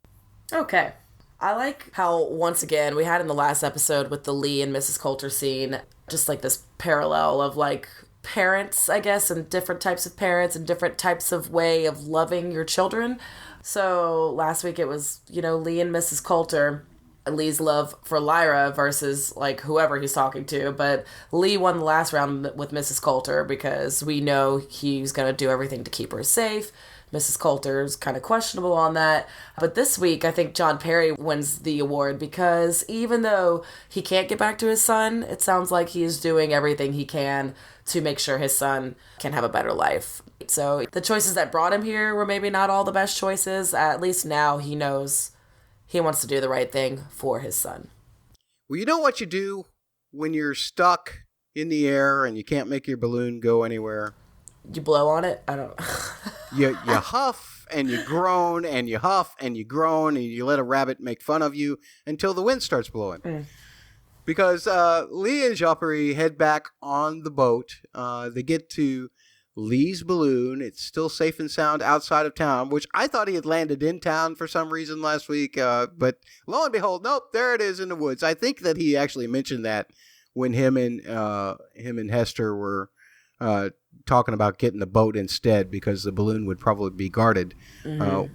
Okay. I like how, once again, we had in the last episode with the Lee and Mrs. Coulter scene, just like this parallel of like parents, I guess, and different types of parents and different types of way of loving your children. So last week it was, Lee and Mrs. Coulter, Lee's love for Lyra versus like whoever he's talking to. But Lee won the last round with Mrs. Coulter because we know he's going to do everything to keep her safe. Mrs. Coulter's kind of questionable on that. But this week, I think John Perry wins the award because even though he can't get back to his son, it sounds like he's doing everything he can to make sure his son can have a better life. So the choices that brought him here were maybe not all the best choices. At least now he knows he wants to do the right thing for his son. Well, you know what you do when you're stuck in the air and you can't make your balloon go anywhere? You blow on it? I don't You huff and you groan and you huff and you groan and you let a rabbit make fun of you until the wind starts blowing. Because Lee and Japari head back on the boat. They get to Lee's balloon. It's still safe and sound outside of town, which I thought he had landed in town for some reason last week. But lo and behold, nope, there it is in the woods. I think that he actually mentioned that when him and Hester were talking about getting the boat instead because the balloon would probably be guarded.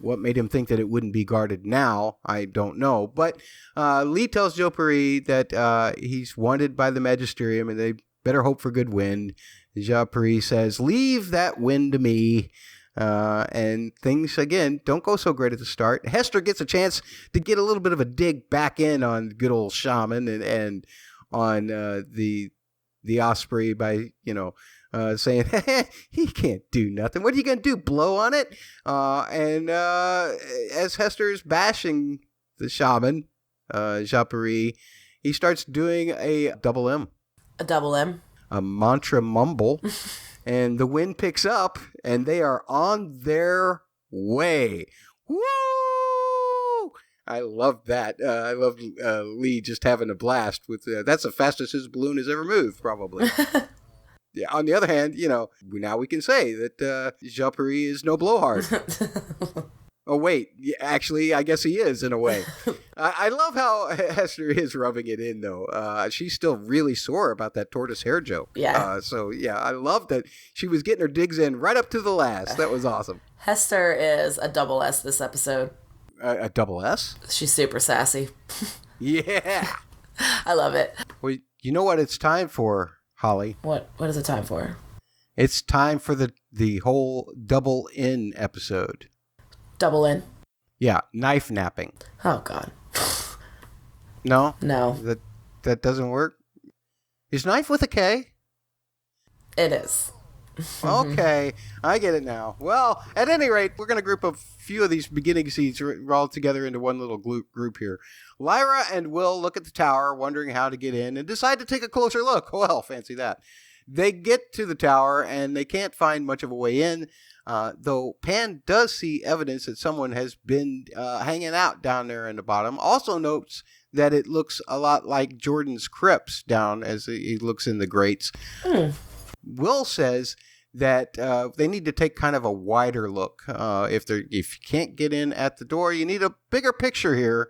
What made him think that it wouldn't be guarded now, I don't know. But Lee tells Japari that he's wanted by the Magisterium and they better hope for good wind. Japari says, leave that wind to me. And things, again, don't go so great at the start. Hester gets a chance to get a little bit of a dig back in on good old Shaman and on the Osprey by, saying, he can't do nothing. What are you going to do, blow on it? And as Hester's bashing the Shaman, Japari, he starts doing a double M. A double M? A mantra mumble, and the wind picks up, and they are on their way. Woo! I love that. I love Lee just having a blast with. That's the fastest his balloon has ever moved, probably. Yeah. On the other hand, now we can say that Japari is no blowhard. Oh, wait. Actually, I guess he is in a way. I love how Hester is rubbing it in, though. She's still really sore about that tortoise hair joke. Yeah. I love that she was getting her digs in right up to the last. That was awesome. Hester is a double S this episode. A double S? She's super sassy. Yeah. I love it. Well, you know what it's time for, Holly? What is it time for? It's time for the whole double in episode. Double in? Yeah, knife napping. Oh, God. No? No. That doesn't work? Is knife with a K? It is. Okay, I get it now. Well, at any rate, we're going to group a few of these beginning scenes all together into one little group here. Lyra and Will look at the tower, wondering how to get in, and decide to take a closer look. Well, fancy that. They get to the tower, and they can't find much of a way in, though Pan does see evidence that someone has been hanging out down there in the bottom. Also notes that it looks a lot like Jordan's crypts down as he looks in the grates. Will says that they need to take kind of a wider look. If you can't get in at the door, you need a bigger picture here.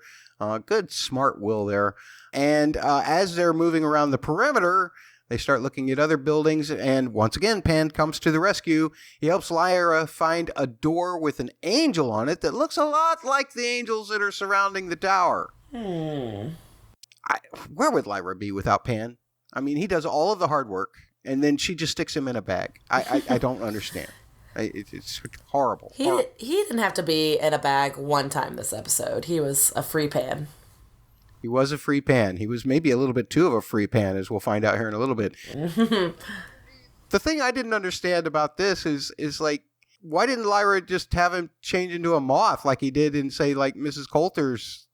Good, smart Will there. And as they're moving around the perimeter, they start looking at other buildings, and once again, Pan comes to the rescue. He helps Lyra find a door with an angel on it that looks a lot like the angels that are surrounding the tower. Where would Lyra be without Pan? I mean, he does all of the hard work, and then she just sticks him in a bag. I don't understand. It's horrible. He didn't have to be in a bag one time this episode. He was a free Pan. He was a free Pan. He was maybe a little bit too of a free Pan, as we'll find out here in a little bit. The thing I didn't understand about this is like, why didn't Lyra just have him change into a moth like he did in, say, like Mrs. Coulter's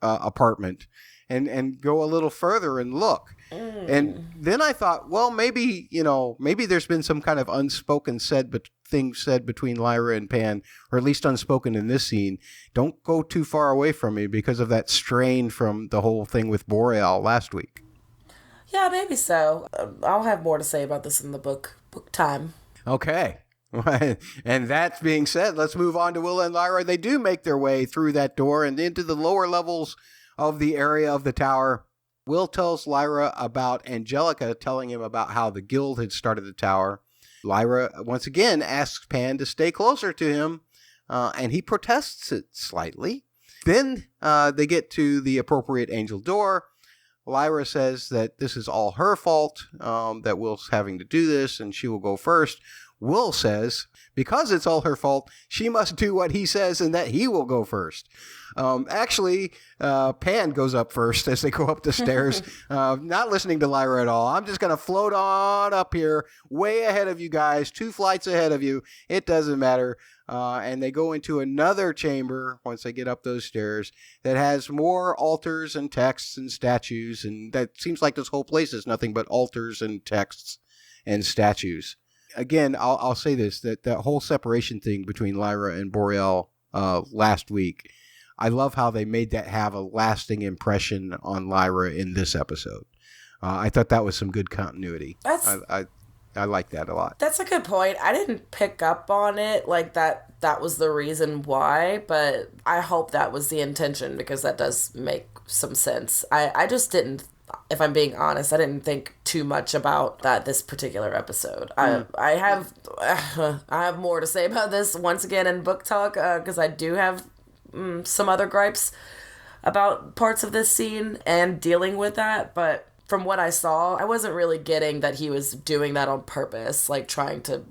apartment and go a little further and look? And then I thought, well, maybe there's been some kind of unspoken thing said between Lyra and Pan, or at least unspoken in this scene. Don't go too far away from me because of that strain from the whole thing with Boreal last week. Yeah, maybe so. I'll have more to say about this in the book time. Okay. And that being said, let's move on to Willa and Lyra. They do make their way through that door and into the lower levels of the area of the tower. Will tells Lyra about Angelica telling him about how the guild had started the tower. Lyra once again asks Pan to stay closer to him, and he protests it slightly. Then they get to the appropriate angel door. Lyra says that this is all her fault, that Will's having to do this, and she will go first. Will says, because it's all her fault, she must do what he says and that he will go first. Actually, Pan goes up first as they go up the stairs, not listening to Lyra at all. I'm just going to float on up here, way ahead of you guys, 2 flights ahead of you. It doesn't matter. And they go into another chamber once they get up those stairs that has more altars and texts and statues. And that seems like this whole place is nothing but altars and texts and statues. Again, I'll say this, that whole separation thing between Lyra and Boreal last week, I love how they made that have a lasting impression on Lyra in this episode. I thought that was some good continuity. I like that a lot. That's a good point. I didn't pick up on it like that was the reason why, but I hope that was the intention because that does make some sense. I just didn't, if I'm being honest, I didn't think too much about that this particular episode. I have more to say about this once again in book talk because I do have some other gripes about parts of this scene and dealing with that, but from what I saw, I wasn't really getting that he was doing that on purpose, like trying to,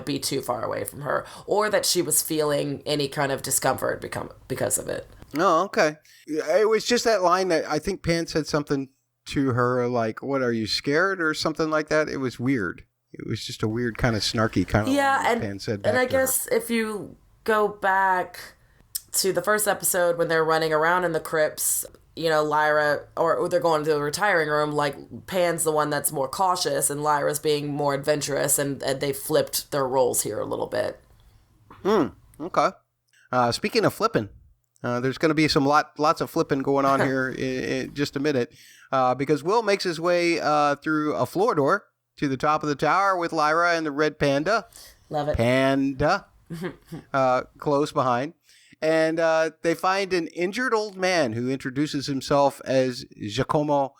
be too far away from her, or that she was feeling any kind of discomfort because of it. Oh, okay. It was just that line that I think Pan said something to her like, "What, are you scared?" or something like that. It was weird. It was just a weird kind of snarky kind of line that Pan said back and I to her. guess if you go back to the first episode when they're running around in the crypts, Lyra, or they're going to the retiring room, like Pan's the one that's more cautious and Lyra's being more adventurous, and they flipped their roles here a little bit. Okay. Speaking of flipping, there's going to be some lots of flipping going on here in just a minute, because Will makes his way through a floor door to the top of the tower with Lyra and the red panda. Love it. Panda. Close behind. And they find an injured old man who introduces himself as Giacomo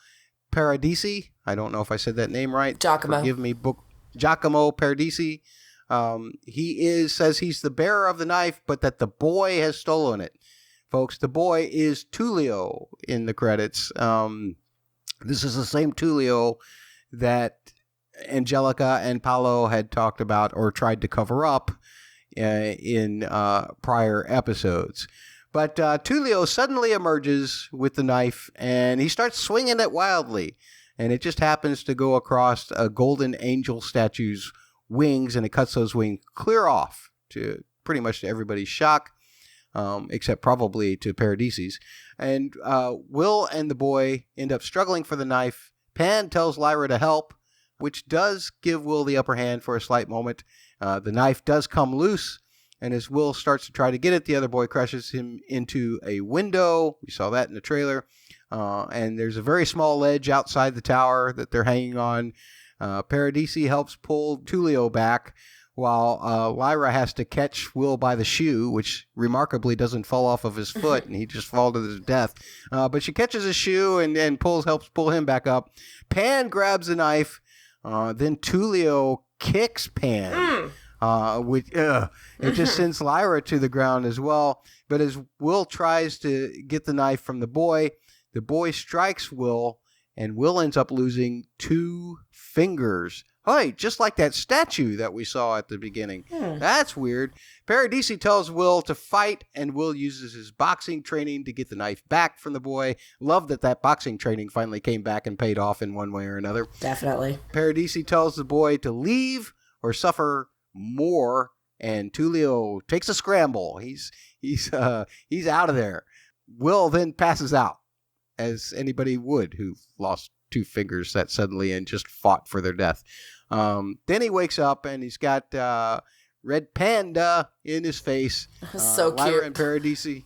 Paradisi. I don't know if I said that name right. Giacomo. Forgive me. Giacomo Paradisi. He says he's the bearer of the knife, but that the boy has stolen it. Folks, the boy is Tullio in the credits. This is the same Tullio that Angelica and Paolo had talked about or tried to cover up in prior episodes. But Tullio suddenly emerges with the knife, and he starts swinging it wildly. And it just happens to go across a golden angel statue's wings, and it cuts those wings clear off, to pretty much to everybody's shock, except probably to Paradisi's. And Will and the boy end up struggling for the knife. Pan tells Lyra to help, which does give Will the upper hand for a slight moment. The knife does come loose, and as Will starts to try to get it, the other boy crushes him into a window. We saw that in the trailer. And there's a very small ledge outside the tower that they're hanging on. Paradisi helps pull Tullio back, while Lyra has to catch Will by the shoe, which remarkably doesn't fall off of his foot, and he just falls to his death. But she catches his shoe and helps pull him back up. Pan grabs the knife. Then Tullio kicks Pan, which it just sends Lyra to the ground as well. But as Will tries to get the knife from the boy strikes Will, and Will ends up losing 2 fingers. Hey, just like that statue that we saw at the beginning. That's weird. Paradisi tells Will to fight, and Will uses his boxing training to get the knife back from the boy. Love that boxing training finally came back and paid off in one way or another. Definitely. Paradisi tells the boy to leave or suffer more, and Tullio takes a scramble. He's out of there. Will then passes out, as anybody would who lost 2 fingers that suddenly and just fought for their death. Then he wakes up and he's got Red Panda in his face. So cute. Lyra and Paradisi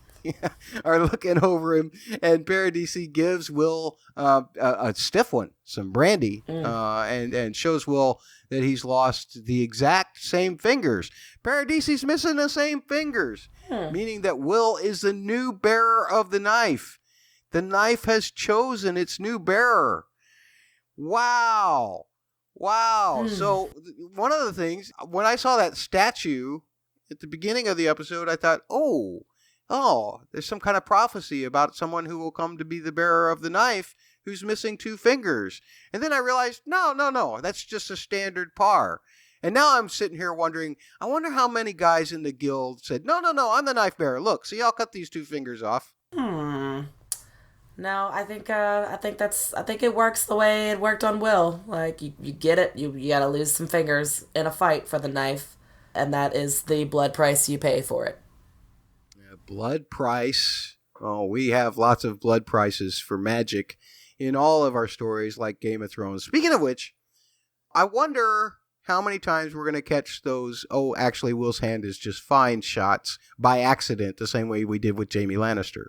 are looking over him, and Paradisi gives Will a stiff one, some brandy, and shows Will that he's lost the exact same fingers. Paradisi's missing the same fingers, meaning that Will is the new bearer of the knife. The knife has chosen its new bearer. Wow. So one of the things, when I saw that statue at the beginning of the episode, I thought, oh, there's some kind of prophecy about someone who will come to be the bearer of the knife who's missing 2 fingers. And then I realized, no, that's just a standard par. And now I'm sitting here wondering, I wonder how many guys in the guild said, no, I'm the knife bearer. Look, see, I'll cut these 2 fingers off. No, I think it works the way it worked on Will. Like, you get it, you gotta lose some fingers in a fight for the knife, and that is the blood price you pay for it. Blood price. Oh, we have lots of blood prices for magic in all of our stories, like Game of Thrones. Speaking of which, I wonder how many times we're going to catch those, actually Will's hand is just fine shots by accident, the same way we did with Jaime Lannister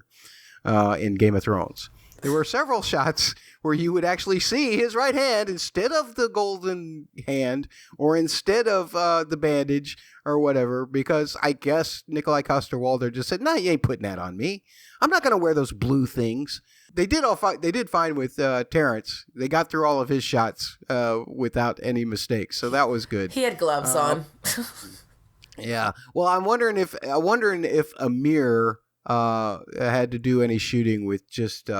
in Game of Thrones. There were several shots where you would actually see his right hand instead of the golden hand or instead of the bandage or whatever, because I guess Nikolai Coster-Waldau just said, "No, you ain't putting that on me. I'm not going to wear those blue things." They did fine with Terrence. They got through all of his shots without any mistakes, so that was good. He had gloves on. Yeah. Well, I'm wondering if Amir had to do any shooting with just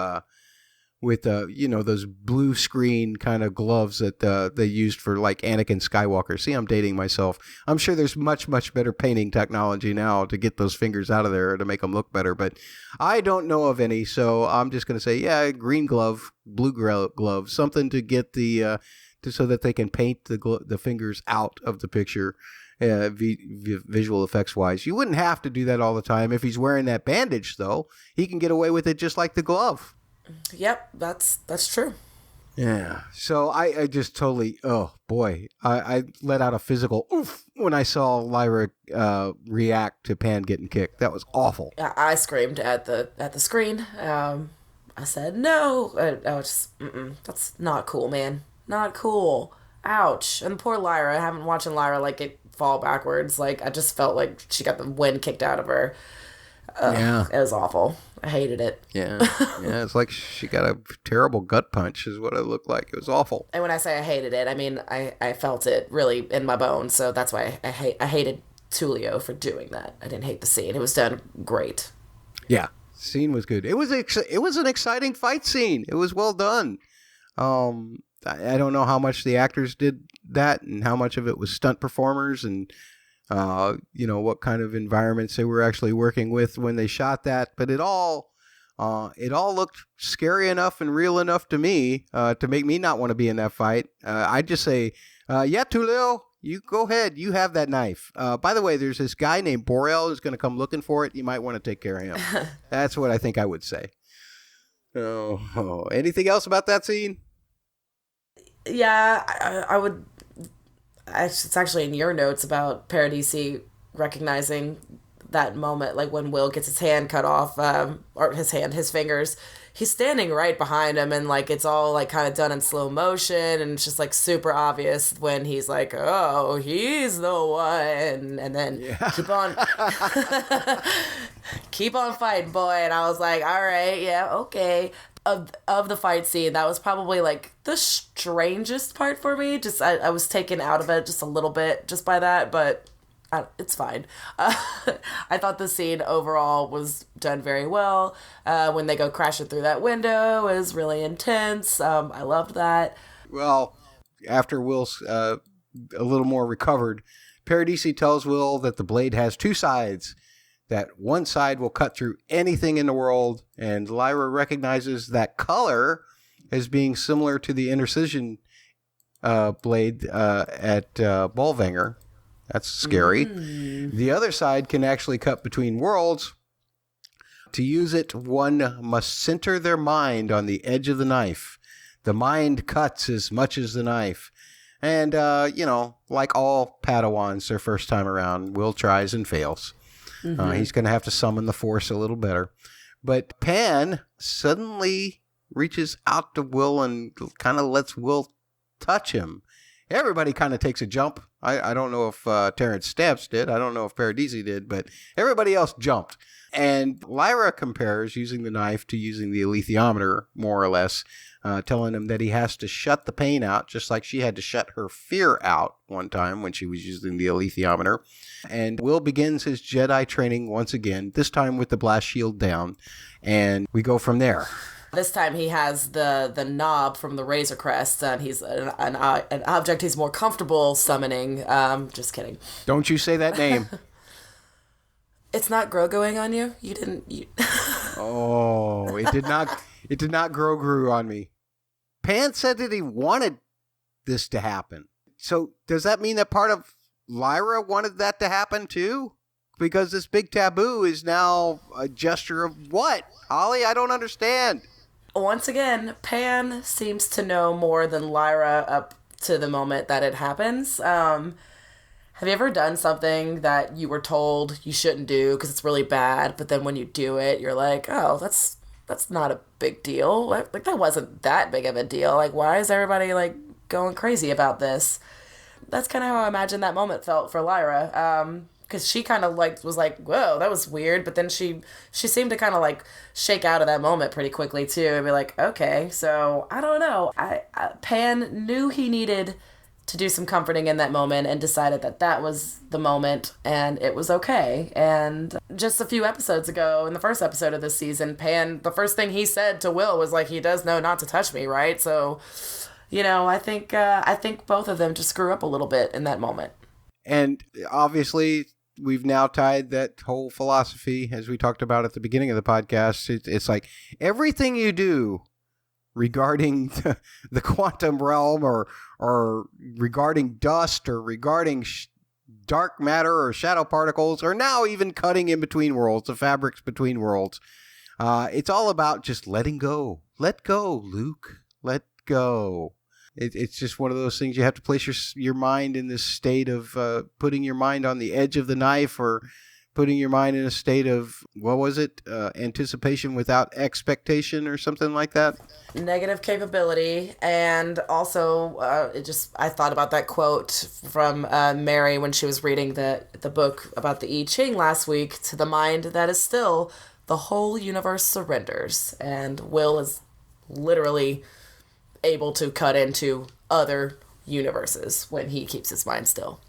those blue screen kind of gloves that they used for like Anakin Skywalker. See, I'm dating myself. I'm sure there's much better painting technology now to get those fingers out of there to make them look better, but I don't know of any. So I'm just going to say, yeah, green glove, blue glove, something to get so that they can paint the fingers out of the picture. Visual effects wise, you wouldn't have to do that all the time. If he's wearing that bandage, though, he can get away with it just like the glove. Yep, that's true. Yeah. So I just totally, oh boy, I let out a physical oof when I saw Lyra react to Pan getting kicked. That was awful. I screamed at the screen. I said no. I was just, that's not cool, man. Not cool. Ouch. And poor Lyra. I haven't watched Lyra like fall backwards. Like, I just felt like she got the wind kicked out of her. Yeah. It was awful. I hated it. Yeah. Yeah, it's like she got a terrible gut punch is what it looked like. It was awful. And when I say I hated it, I mean I felt it really in my bones. So that's why I hated Tullio for doing that. I didn't hate the scene. It was done great. Yeah. Scene was good. It was an exciting fight scene. It was well done. I don't know how much the actors did that and how much of it was stunt performers and, what kind of environments they were actually working with when they shot that. But it all looked scary enough and real enough to me to make me not want to be in that fight. I'd just say, yeah, Tullio, you go ahead. You have that knife. By the way, there's this guy named Boreal who's going to come looking for it. You might want to take care of him. That's what I think I would say. Anything else about that scene? Yeah, I would. It's actually in your notes about Paradisi recognizing that moment, like when Will gets his hand cut off, or his fingers. He's standing right behind him, and like it's all like kind of done in slow motion, and it's just like super obvious when he's like, "Oh, he's the one," and then keep on fighting, boy. And I was like, all right, yeah, okay. Of the fight scene, that was probably like the strangest part for me. Just I was taken out of it just a little bit just by that, but It's fine. I thought the scene overall was done very well. When they go crashing through that window is really intense. I loved that. Well, after Will's a little more recovered, Paradisi tells Will that the blade has two sides, that one side will cut through anything in the world, and Lyra recognizes that color as being similar to the intercision blade at Bolvanger. That's scary. The other side can actually cut between worlds. To use it, one must center their mind on the edge of the knife. The mind cuts as much as the knife. And, like all Padawans their first time around, Will tries and fails. He's going to have to summon the Force a little better. But Pan suddenly reaches out to Will and kind of lets Will touch him. Everybody kind of takes a jump. I don't know if Terrence Stamps did. I don't know if Paradisi did, but everybody else jumped. And Lyra compares using the knife to using the alethiometer, more or less, telling him that he has to shut the pain out, just like she had to shut her fear out one time when she was using the alethiometer. And Will begins his Jedi training once again, this time with the blast shield down, and we go from there. This time he has the knob from the Razor Crest, and he's an object he's more comfortable summoning. Just kidding. Don't you say that name. It's not Groguing on you? You didn't... Oh, it did not Grogu on me. Pan said that he wanted this to happen. So does that mean that part of Lyra wanted that to happen too? Because this big taboo is now a gesture of what? Holly, I don't understand. Once again, Pan seems to know more than Lyra up to the moment that it happens. Have you ever done something that you were told you shouldn't do because it's really bad, but then when you do it, you're like, oh, that's not a big deal. Like, that wasn't that big of a deal. Like, why is everybody, like, going crazy about this? That's kind of how I imagine that moment felt for Lyra. Because she kind of like was like, whoa, that was weird. But then she seemed to kind of like shake out of that moment pretty quickly too, and be like, okay, so I don't know. Pan knew he needed to do some comforting in that moment and decided that was the moment and it was okay. And just a few episodes ago, in the first episode of this season, Pan, the first thing he said to Will was like, he does know not to touch me, right? So, I think both of them just screw up a little bit in that moment. And obviously, we've now tied that whole philosophy, as we talked about at the beginning of the podcast. It's like everything you do regarding the quantum realm or regarding dust or regarding dark matter or shadow particles, or now even cutting in between worlds, the fabrics between worlds. It's all about just letting go. Let go, Luke. Let go. It's just one of those things you have to place your mind in this state of putting your mind on the edge of the knife, or putting your mind in a state of, what was it? Anticipation without expectation, or something like that. Negative capability. And also, I thought about that quote from Mary when she was reading the book about the I Ching last week. To the mind that is still, the whole universe surrenders. And Will is literally able to cut into other universes when he keeps his mind still.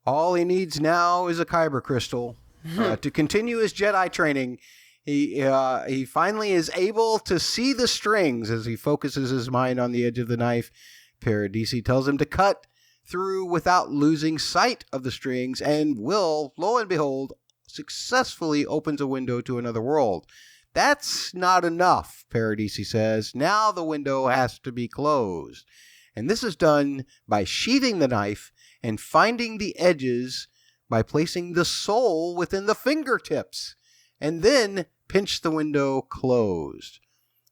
All he needs now is a kyber crystal to continue his Jedi training. He finally is able to see the strings as he focuses his mind on the edge of the knife. Paradisi tells him to cut through without losing sight of the strings, and Will, lo and behold, successfully opens a window to another world. That's not enough, Paradisi says. Now the window has to be closed. And this is done by sheathing the knife and finding the edges by placing the soul within the fingertips, and then pinch the window closed.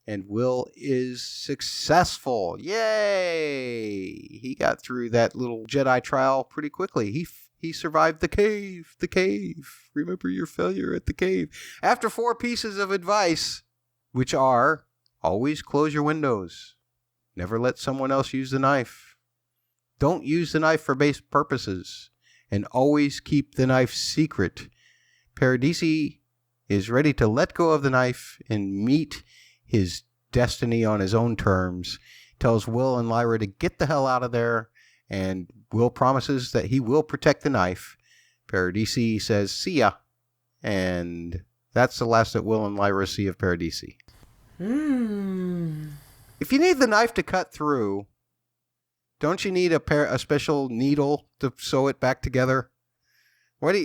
And Will is successful. Yay! He got through that little Jedi trial pretty quickly. He survived the cave. The cave. Remember your failure at the cave. After 4 pieces of advice, which are, always close your windows. Never let someone else use the knife. Don't use the knife for base purposes. And always keep the knife secret. Paradisi is ready to let go of the knife and meet his destiny on his own terms. Tells Will and Lyra to get the hell out of there. And Will promises that he will protect the knife. Paradisi says, see ya. And that's the last that Will and Lyra see of Paradisi. If you need the knife to cut through, don't you need a special needle to sew it back together? What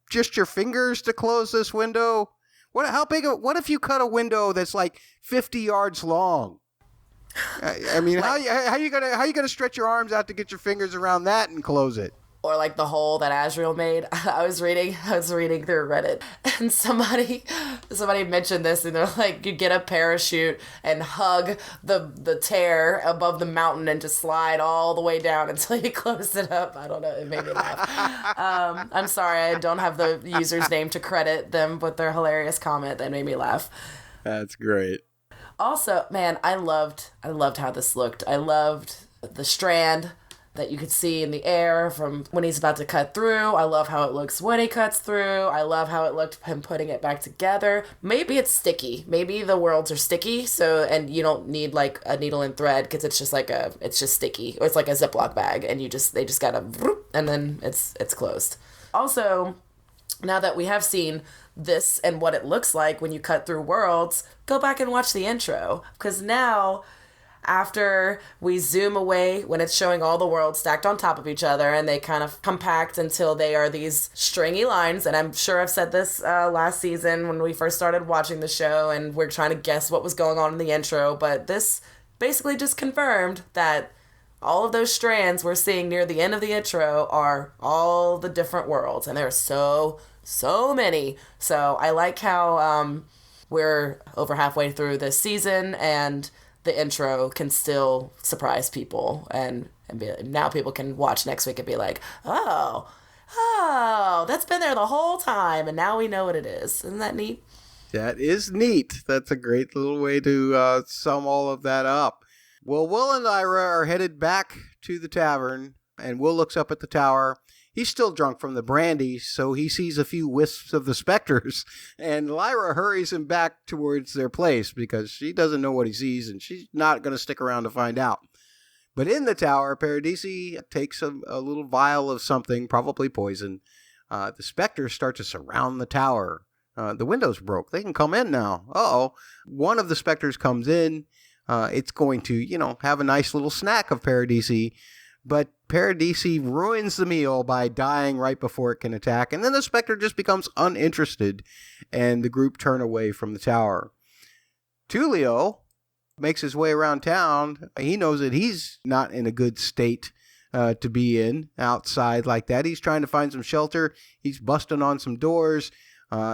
just your fingers to close this window? What if you cut a window that's like 50 yards long? I mean, how you gonna stretch your arms out to get your fingers around that and close it? Or like the hole that Azrael made. I was reading through Reddit, and somebody mentioned this, and they're like, you get a parachute and hug the tear above the mountain and just slide all the way down until you close it up. I don't know. It made me laugh. I'm sorry, I don't have the user's name to credit them with their hilarious comment that made me laugh. That's great. Also, man, I loved how this looked. I loved the strand that you could see in the air from when he's about to cut through. I love how it looks when he cuts through. I love how it looked him putting it back together. Maybe it's sticky. Maybe the worlds are sticky, and you don't need like a needle and thread because it's just sticky. Or it's like a Ziploc bag, and they just gotta, and then it's closed. Also, now that we have seen this and what it looks like when you cut through worlds, go back and watch the intro, because now, after we zoom away when it's showing all the worlds stacked on top of each other and they kind of compact until they are these stringy lines, and I'm sure I've said this last season when we first started watching the show and we're trying to guess what was going on in the intro, but this basically just confirmed that all of those strands we're seeing near the end of the intro are all the different worlds, and there are so many. So I like how we're over halfway through this season and the intro can still surprise people, and now people can watch next week and be like, oh, that's been there the whole time, and now we know what it is. Isn't that neat? That is neat. That's a great little way to sum all of that up. Well, Will and Lyra are headed back to the tavern, and Will looks up at the tower. He's still drunk from the brandy, so he sees a few wisps of the Specters, and Lyra hurries him back towards their place because she doesn't know what he sees, and she's not going to stick around to find out. But in the tower, Paradisi takes a little vial of something, probably poison. The Specters start to surround the tower. The windows broke. They can come in now. Uh-oh. One of the Specters comes in. It's going to, have a nice little snack of Paradisi, but Paradisi ruins the meal by dying right before it can attack, and then the Spectre just becomes uninterested, and the group turn away from the tower. Tulio makes his way around town. He knows that he's not in a good state to be in outside like that. He's trying to find some shelter. He's busting on some doors.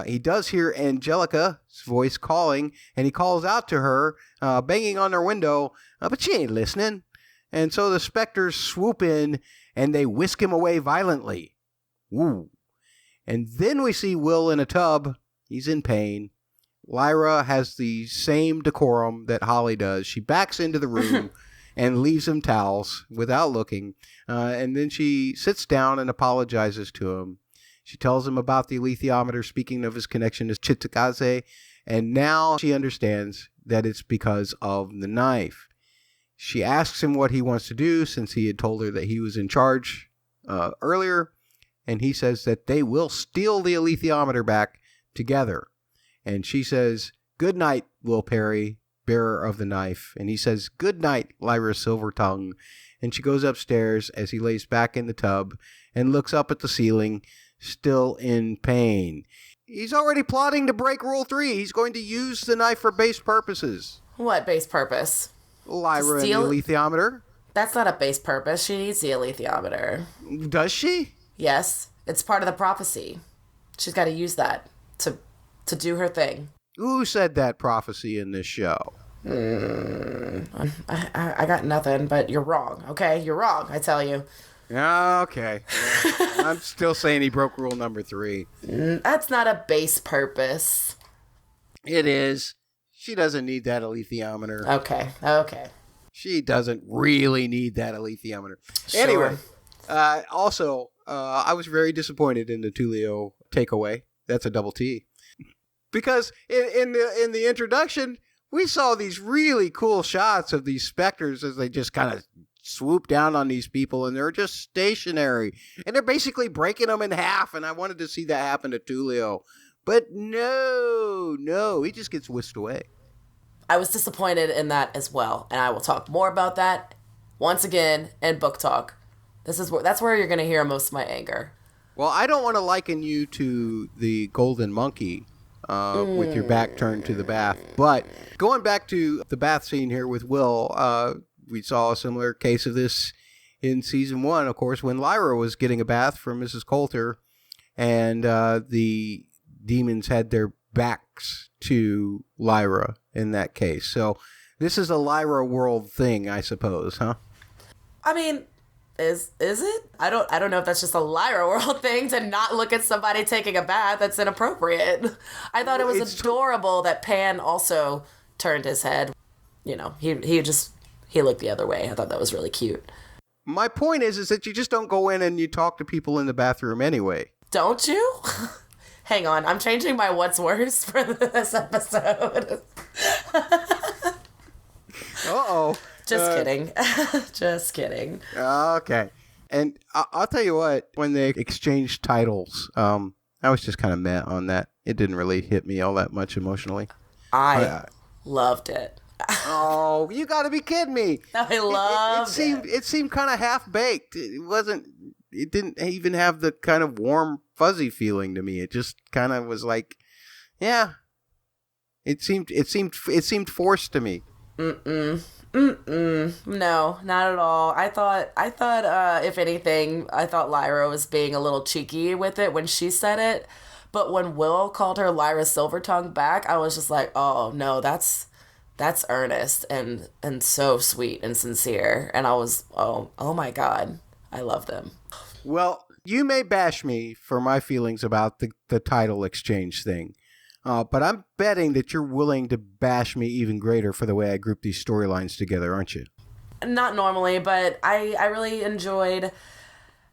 He does hear Angelica's voice calling, and he calls out to her, banging on her window, but she ain't listening. And so the Specters swoop in, and they whisk him away violently. Woo. And then we see Will in a tub. He's in pain. Lyra has the same decorum that Holly does. She backs into the room and leaves him towels without looking. And then she sits down and apologizes to him. She tells him about the alethiometer, speaking of his connection to Chitakaze. And now she understands that it's because of the knife. She asks him what he wants to do, since he had told her that he was in charge earlier, and he says that they will steal the alethiometer back together. And she says, "Good night, Will Perry, bearer of the knife." And he says, "Good night, Lyra Silvertongue." And she goes upstairs as he lays back in the tub and looks up at the ceiling, still in pain. He's already plotting to break Rule 3. He's going to use the knife for base purposes. What base purpose? Lyra and the alethiometer. That's not a base purpose. She needs the alethiometer. Does she? Yes. It's part of the prophecy. She's got to use that to do her thing. Who said that prophecy in this show? I got nothing, but you're wrong. Okay? You're wrong, I tell you. Okay. I'm still saying he broke rule number 3. That's not a base purpose. It is. She doesn't need that alethiometer. Okay. She doesn't really need that alethiometer. Sure. Anyway, also, I was very disappointed in the Tulio takeaway. That's a double T. Because in the introduction, we saw these really cool shots of these Specters as they just kind of swoop down on these people, and they're just stationary. And they're basically breaking them in half, and I wanted to see that happen to Tulio. But no, he just gets whisked away. I was disappointed in that as well, and I will talk more about that once again in book talk. That's where you're going to hear most of my anger. Well, I don't want to liken you to the golden monkey with your back turned to the bath. But going back to the bath scene here with Will, we saw a similar case of this in season 1, of course, when Lyra was getting a bath from Mrs. Coulter, and the demons had their backs to Lyra in that case. So this is a Lyra world thing, I suppose, huh? I mean, is it? I don't know if that's just a Lyra world thing to not look at somebody taking a bath. That's inappropriate. I thought it was adorable that Pan also turned his head. You know, he looked the other way. I thought that was really cute. My point is that you just don't go in and you talk to people in the bathroom anyway. Don't you? Hang on, I'm changing my what's worse for this episode. Uh-oh. Just kidding. Just kidding. Okay. And I'll tell you what, when they exchanged titles, I was just kind of meh on that. It didn't really hit me all that much emotionally. I loved it. Oh, you got to be kidding me. I loved it. It seemed kind of half-baked. It didn't even have the kind of warm, fuzzy feeling to me. It just kind of was like, yeah. It seemed forced to me. No, not at all. I thought, if anything, I thought Lyra was being a little cheeky with it when she said it. But when Will called her Lyra Silvertongue back, I was just like, oh no, that's earnest and so sweet and sincere. And I was, oh my God, I love them. Well, you may bash me for my feelings about the title exchange thing. But I'm betting that you're willing to bash me even greater for the way I group these storylines together, aren't you? Not normally, but I really enjoyed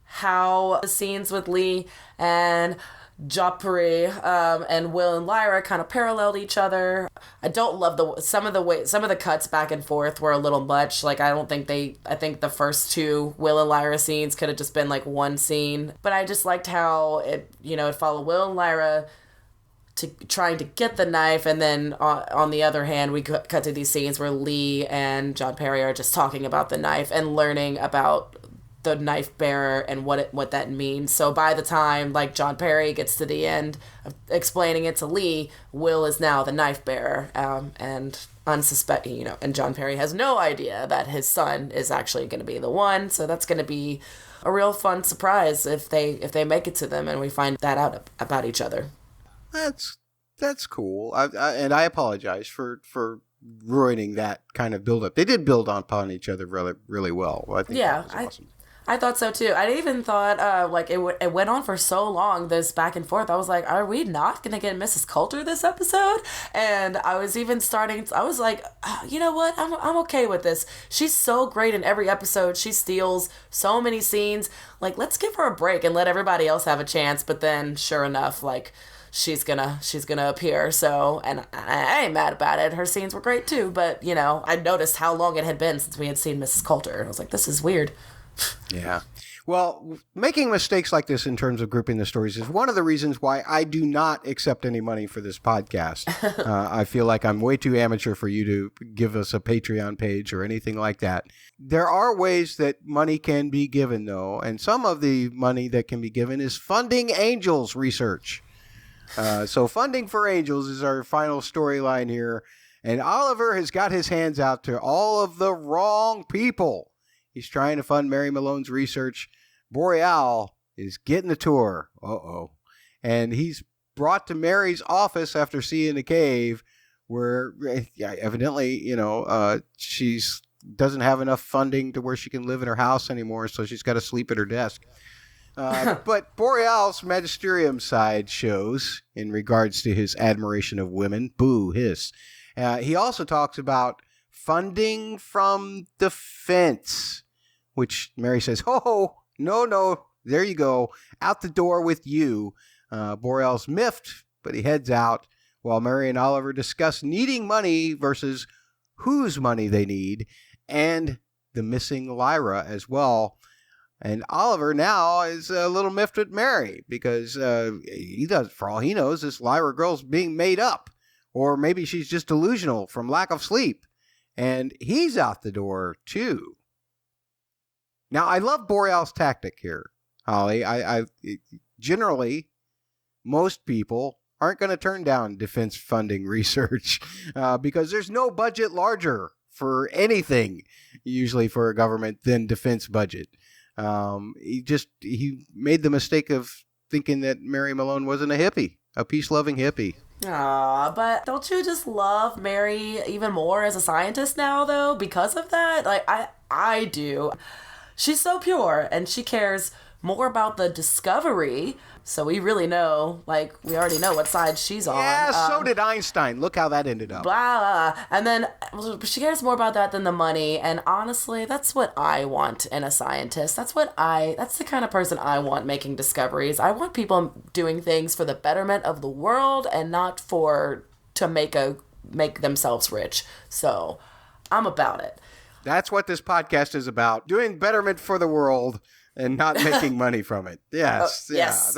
how the scenes with Lee and Bakare and Will and Lyra kind of paralleled each other. I don't love some of the cuts back and forth were a little much. Like, I think the first 2 Will and Lyra scenes could have just been like one scene. But I just liked how it followed Will and Lyra to trying to get the knife, and then on the other hand, we cut to these scenes where Lee and John Perry are just talking about the knife and learning about the knife bearer and what that means. So by the time like John Perry gets to the end of explaining it to Lee, Will is now the knife bearer, and unsuspecting, and John Perry has no idea that his son is actually going to be the one. So that's going to be a real fun surprise if they make it to them and we find that out about each other. That's cool. And I apologize for ruining that kind of build-up. They did build upon each other really, really well. I think that was awesome. I thought so too. I even thought it went on for so long, this back and forth. I was like, are we not going to get Mrs. Coulter this episode? And I was even I was like, you know what? I'm okay with this. She's so great in every episode. She steals so many scenes. Like, let's give her a break and let everybody else have a chance. But then sure enough, like, she's gonna appear. So, and I ain't mad about it. Her scenes were great too, but I noticed how long it had been since we had seen Mrs. Coulter, and I was like, this is weird. Yeah. Well, making mistakes like this in terms of grouping the stories is one of the reasons why I do not accept any money for this podcast. I feel like I'm way too amateur for you to give us a Patreon page or anything like that. There are ways that money can be given, though, and some of the money that can be given is funding Angel's research. So funding for Angels is our final storyline here. And Oliver has got his hands out to all of the wrong people. He's trying to fund Mary Malone's research. Boreal is getting the tour. Uh-oh. And he's brought to Mary's office after seeing the cave where evidently, she's doesn't have enough funding to where she can live in her house anymore, so she's got to sleep at her desk. But Boreal's Magisterium side shows in regards to his admiration of women. Boo, hiss. He also talks about funding from the fence, which Mary says, oh, no, there you go. Out the door with you. Boreal's miffed, but he heads out while Mary and Oliver discuss needing money versus whose money they need. And the missing Lyra as well. And Oliver now is a little miffed at Mary because he does, for all he knows, this Lyra girl's being made up. Or maybe she's just delusional from lack of sleep. And he's out the door, too. Now, I love Boreal's tactic here, Holly. I generally, most people aren't going to turn down defense funding research because there's no budget larger for anything, usually for a government, than defense budget. He made the mistake of thinking that Mary Malone wasn't a hippie, a peace-loving hippie. Aw, but don't you just love Mary even more as a scientist now, though, because of that? Like, I do. She's so pure, and she cares more about the discovery, so we really know, like, we already know what side she's on. Yeah, so did Einstein. Look how that ended up. Blah. And then she cares more about that than the money, and honestly, that's what I want in a scientist. That's the kind of person I want making discoveries. I want people doing things for the betterment of the world and not to make themselves rich. So, I'm about it. That's what this podcast is about, doing betterment for the world and not making money from it. Yes. Yes.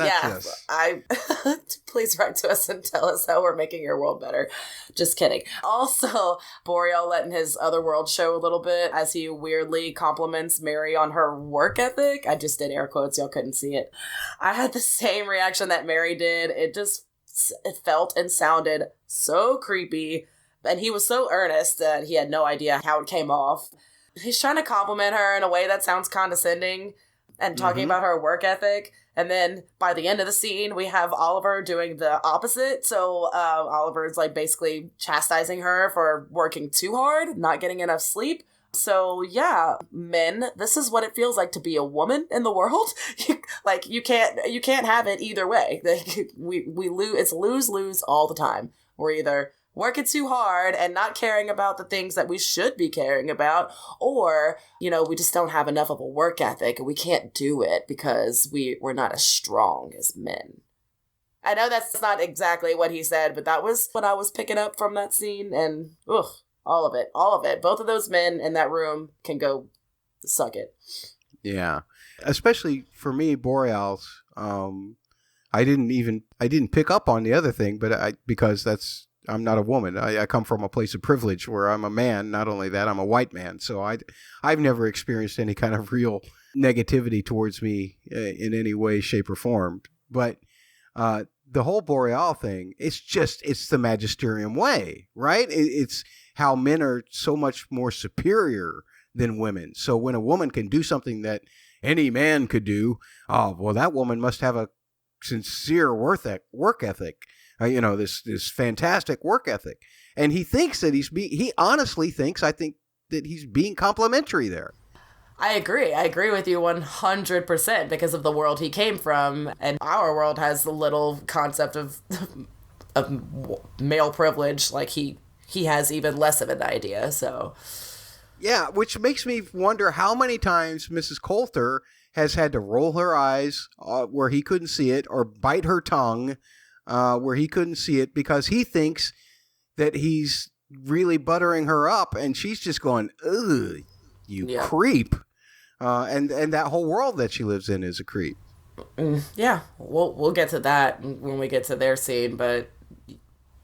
Please write to us and tell us how we're making your world better. Just kidding. Also, Boreal letting his other world show a little bit as he weirdly compliments Mary on her work ethic. I just did air quotes. Y'all couldn't see it. I had the same reaction that Mary did. It felt and sounded so creepy. And he was so earnest that he had no idea how it came off. He's trying to compliment her in a way that sounds condescending and talking about her work ethic. And then by the end of the scene, we have Oliver doing the opposite. So Oliver's like basically chastising her for working too hard, not getting enough sleep. So yeah, men, this is what it feels like to be a woman in the world. You can't have it either way. We lose. It's lose all the time. We're either working too hard and not caring about the things that we should be caring about, or, we just don't have enough of a work ethic and we can't do it because we're not as strong as men. I know that's not exactly what he said, but that was what I was picking up from that scene, and all of it. Both of those men in that room can go suck it. Yeah. Especially for me, Boreal's, I didn't pick up on the other thing, but because I'm not a woman. I come from a place of privilege where I'm a man. Not only that, I'm a white man. So I've never experienced any kind of real negativity towards me in any way, shape, or form. But the whole Boreal thing, it's the Magisterium way, right? It's how men are so much more superior than women. So when a woman can do something that any man could do, that woman must have a sincere work ethic. This fantastic work ethic. And he thinks that he honestly thinks, I think, that he's being complimentary there. I agree with you 100% because of the world he came from. And our world has a little concept of male privilege. Like he has even less of an idea. So, yeah, which makes me wonder how many times Mrs. Coulter has had to roll her eyes where he couldn't see it, or bite her tongue where he couldn't see it, because he thinks that he's really buttering her up, and she's just going, ugh, you creep. And that whole world that she lives in is a creep. Yeah, we'll get to that when we get to their scene, but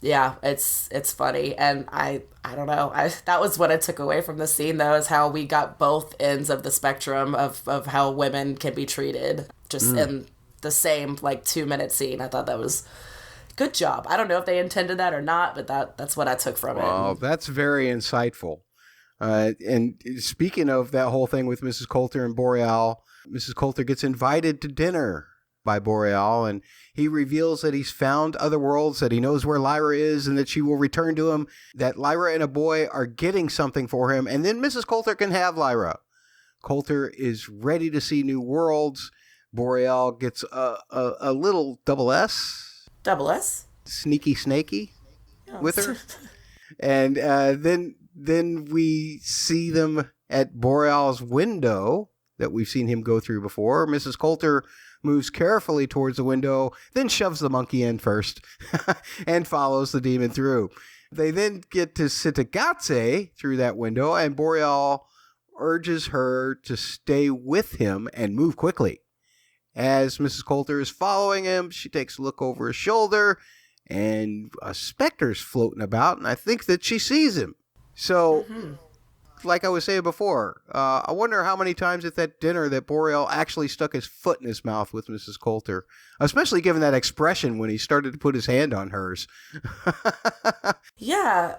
yeah, it's funny, and I don't know. That was what I took away from the scene, though, is how we got both ends of the spectrum of how women can be treated, just in the same 2-minute scene. I thought that was good job. I don't know if they intended that or not, but that's what I took from it. Oh, that's very insightful. And speaking of that whole thing with Mrs. Coulter and Boreal, Mrs. Coulter gets invited to dinner by Boreal, and he reveals that he's found other worlds, that he knows where Lyra is, and that she will return to him, that Lyra and a boy are getting something for him, and then Mrs. Coulter can have Lyra. Coulter is ready to see new worlds. Boreal gets a little double S. Double S? Sneaky snaky with her. And then we see them at Boreal's window that we've seen him go through before. Mrs. Coulter moves carefully towards the window, then shoves the monkey in first and follows the demon through. They then get to Sitagatse through that window, and Boreal urges her to stay with him and move quickly. As Mrs. Coulter is following him, she takes a look over his shoulder, and a specter's floating about, and I think that she sees him. So, like I was saying before, I wonder how many times at that dinner that Boreal actually stuck his foot in his mouth with Mrs. Coulter, especially given that expression when he started to put his hand on hers. Yeah.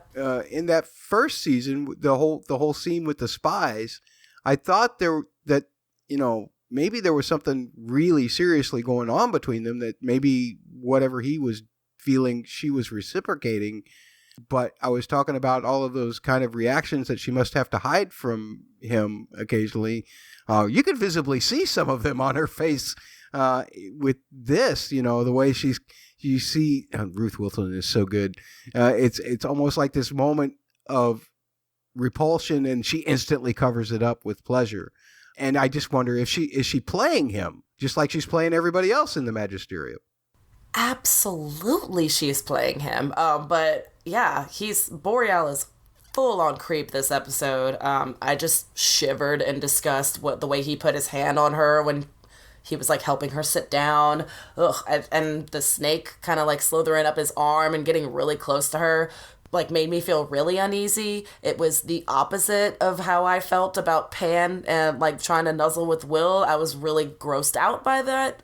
In that first season, the whole scene with the spies, I thought maybe there was something really seriously going on between them, that maybe whatever he was feeling, she was reciprocating. But I was talking about all of those kind of reactions that she must have to hide from him occasionally. You could visibly see some of them on her face with this, the way you see Ruth Wilson is so good. It's almost like this moment of repulsion, and she instantly covers it up with pleasure. And I just wonder if is she playing him just like she's playing everybody else in the Magisterium. Absolutely, she's playing him. But yeah, Boreal is full on creep this episode. I just shivered in disgust the way he put his hand on her when he was like helping her sit down. Ugh, and the snake kind of like slithering up his arm and getting really close to her, like made me feel really uneasy. It was the opposite of how I felt about Pan and like trying to nuzzle with Will. I was really grossed out by that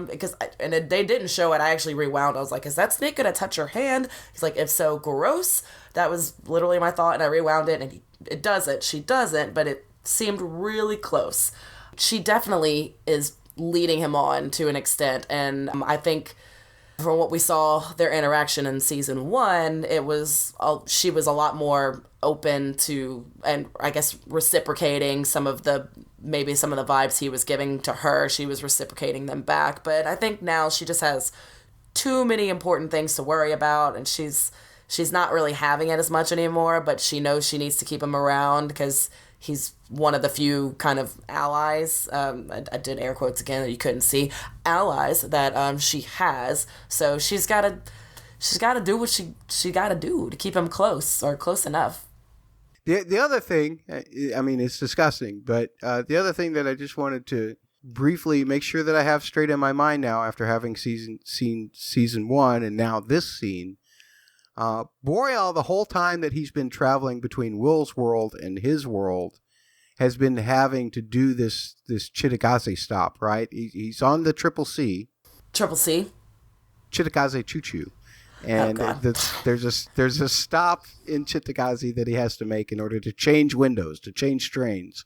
because they didn't show it. I actually rewound. I was like, is that snake gonna touch her hand? He's like, if so, gross. That was literally my thought, and I rewound it, and it doesn't. She doesn't, but it seemed really close. She definitely is leading him on to an extent, and I think from what we saw their interaction in season 1, she was a lot more open to, and I guess reciprocating some of the vibes he was giving to her. She was reciprocating them back, but I think now she just has too many important things to worry about, and she's not really having it as much anymore, but she knows she needs to keep him around because he's one of the few kind of allies, I did air quotes again that you couldn't see, allies that she has. So she's got to do what she got to do to keep him close or close enough. The other thing, I mean, it's disgusting, but the other thing that I just wanted to briefly make sure that I have straight in my mind now after having seen season 1 and now this scene, Boreal, the whole time that he's been traveling between Will's world and his world, has been having to do this Chitakaze stop, right? He's on the Triple C. Chitakaze Choo-Choo. And there's a stop in Chitakaze that he has to make in order to change windows, to change trains.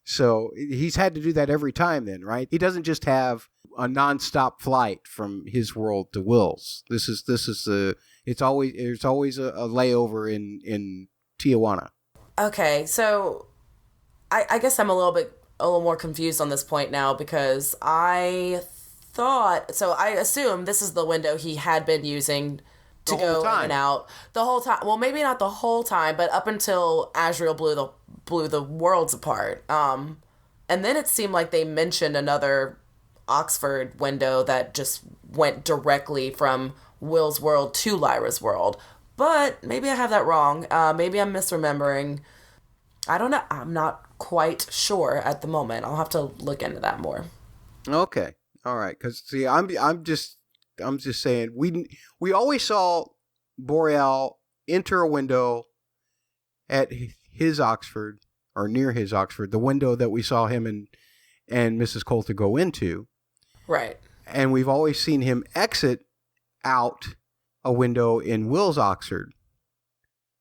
So he's had to do that every time then, right? He doesn't just have a nonstop flight from his world to Will's. There's always a layover in Tijuana. Okay, so I guess I'm a little more confused on this point now because I assume this is the window he had been using to go in and out the whole time. Well, maybe not the whole time, but up until Azrael blew the worlds apart. And then it seemed like they mentioned another Oxford window that just went directly from Will's world to Lyra's world. But maybe I have that wrong. Maybe I'm misremembering. I don't know. I'm not quite sure at the moment. I'll have to look into that more. Okay. All right. Because see, I'm just saying we always saw Boreal enter a window at his Oxford or near his Oxford, the window that we saw him and Mrs. Coulter go into. Right. And we've always seen him exit out a window in Will's Oxford,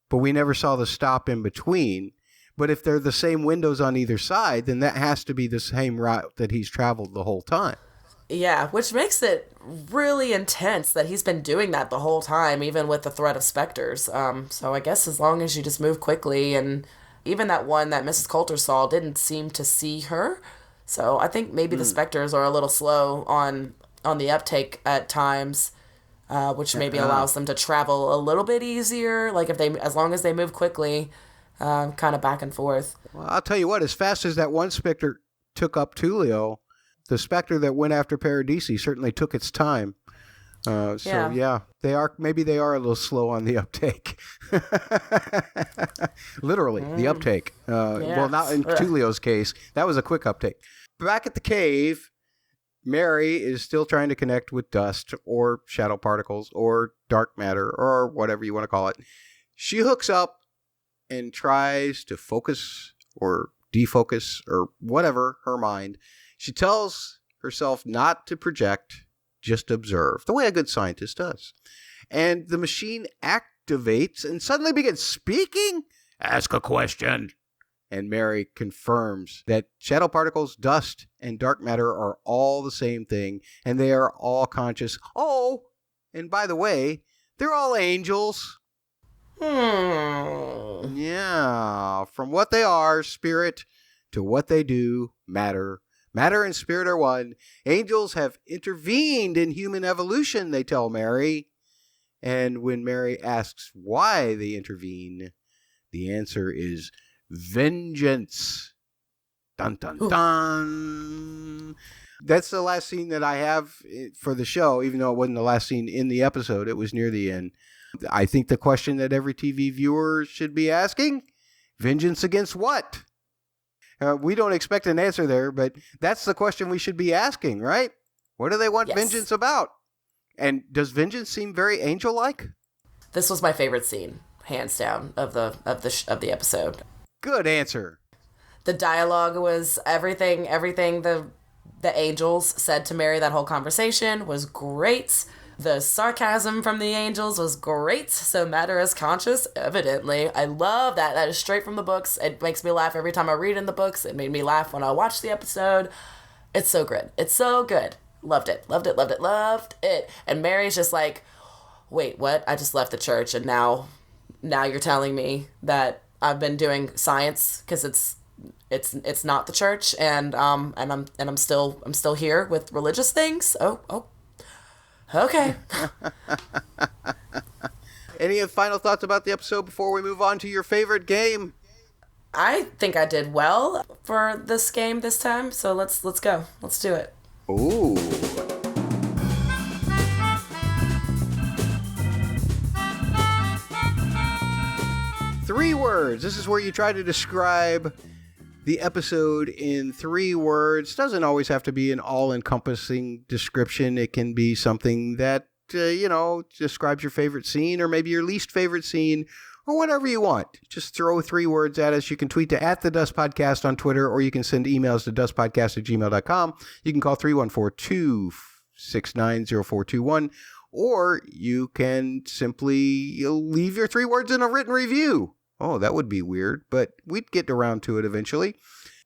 but we never saw the stop in between. But if they're the same windows on either side, then that has to be the same route that he's traveled the whole time. Yeah, which makes it really intense that he's been doing that the whole time, even with the threat of specters. So I guess as long as you just move quickly, and even that one that Mrs. Coulter saw didn't seem to see her. So I think maybe the specters are a little slow on the uptake at times, which maybe allows them to travel a little bit easier. Like as long as they move quickly, kind of back and forth. Well, I'll tell you what, as fast as that one specter took up Tulio, the specter that went after Paradisi certainly took its time. Maybe they are a little slow on the uptake. Literally, the uptake. Well, not in Tulio's case. That was a quick uptake. Back at the cave, Mary is still trying to connect with dust or shadow particles or dark matter or whatever you want to call it. She hooks up and tries to focus or defocus or whatever her mind. She tells herself not to project, just observe, the way a good scientist does. And the machine activates and suddenly begins speaking. Ask a question. And Mary confirms that shadow particles, dust, and dark matter are all the same thing, and they are all conscious. Oh, and by the way, they're all angels. Yeah, from what they are, spirit, to what they do, matter. Matter and spirit are one. Angels have intervened in human evolution, they tell Mary. And when Mary asks why they intervene, the answer is vengeance. Dun, dun, dun. That's the last scene that I have for the show, even though it wasn't the last scene in the episode. It was near the end. I think the question that every TV viewer should be asking, vengeance against what? We don't expect an answer there, but that's the question we should be asking, right? What do they want vengeance about? And does vengeance seem very angel-like? This was my favorite scene, hands down, of the episode. Good answer. The dialogue was everything the angels said to Mary, that whole conversation was great. The sarcasm from the angels was great. So matter is conscious, evidently. I love that. That is straight from the books. It makes me laugh every time I read in the books. It made me laugh when I watched the episode. It's so good. It's so good. Loved it. Loved it. Loved it. Loved it. And Mary's just like, wait, what? I just left the church, and now you're telling me that I've been doing science because it's not the church, and I'm still here with religious things. Oh. Okay. Any final thoughts about the episode before we move on to your favorite game? I think I did well for this game this time, so let's go. Let's do it. Ooh. Three words. This is where you try to describe the episode in 3 words. Doesn't always have to be an all-encompassing description. It can be something that, describes your favorite scene or maybe your least favorite scene or whatever you want. Just throw 3 words at us. You can tweet to @TheDustPodcast on Twitter, or you can send emails to dustpodcast@gmail.com. You can call 314-269-0421, or you can simply leave your 3 words in a written review. Oh, that would be weird, but we'd get around to it eventually.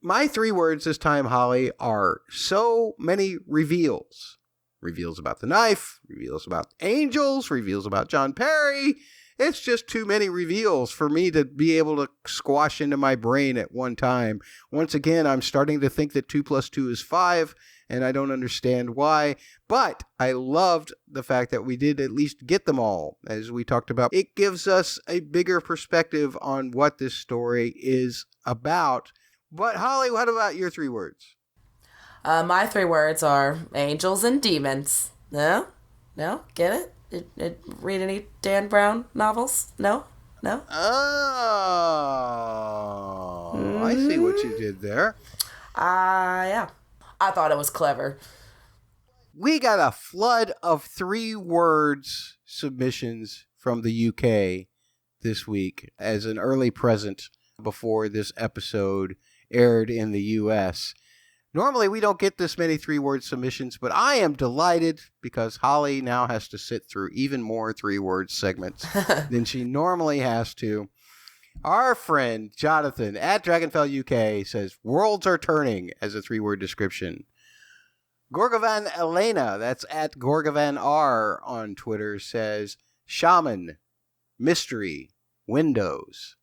My 3 words this time, Holly, are so many reveals. Reveals about the knife, reveals about angels, reveals about John Perry. It's just too many reveals for me to be able to squash into my brain at one time. Once again, I'm starting to think that 2 + 2 is 5, and I don't understand why. But I loved the fact that we did at least get them all, as we talked about. It gives us a bigger perspective on what this story is about. But Holly, what about your 3 words? My 3 words are angels and demons. No? Get it? Read any Dan Brown novels? No? Oh, I see what you did there. Yeah. I thought it was clever. We got a flood of 3 words submissions from the UK this week as an early present before this episode aired in the US. Normally, we don't get this many 3-word submissions, but I am delighted because Holly now has to sit through even more 3-word segments than she normally has to. Our friend Jonathan at Dragonfell UK says, worlds are turning as a 3-word description. Gorgovan Elena, that's at Gorgovan R on Twitter, says, shaman, mystery, windows.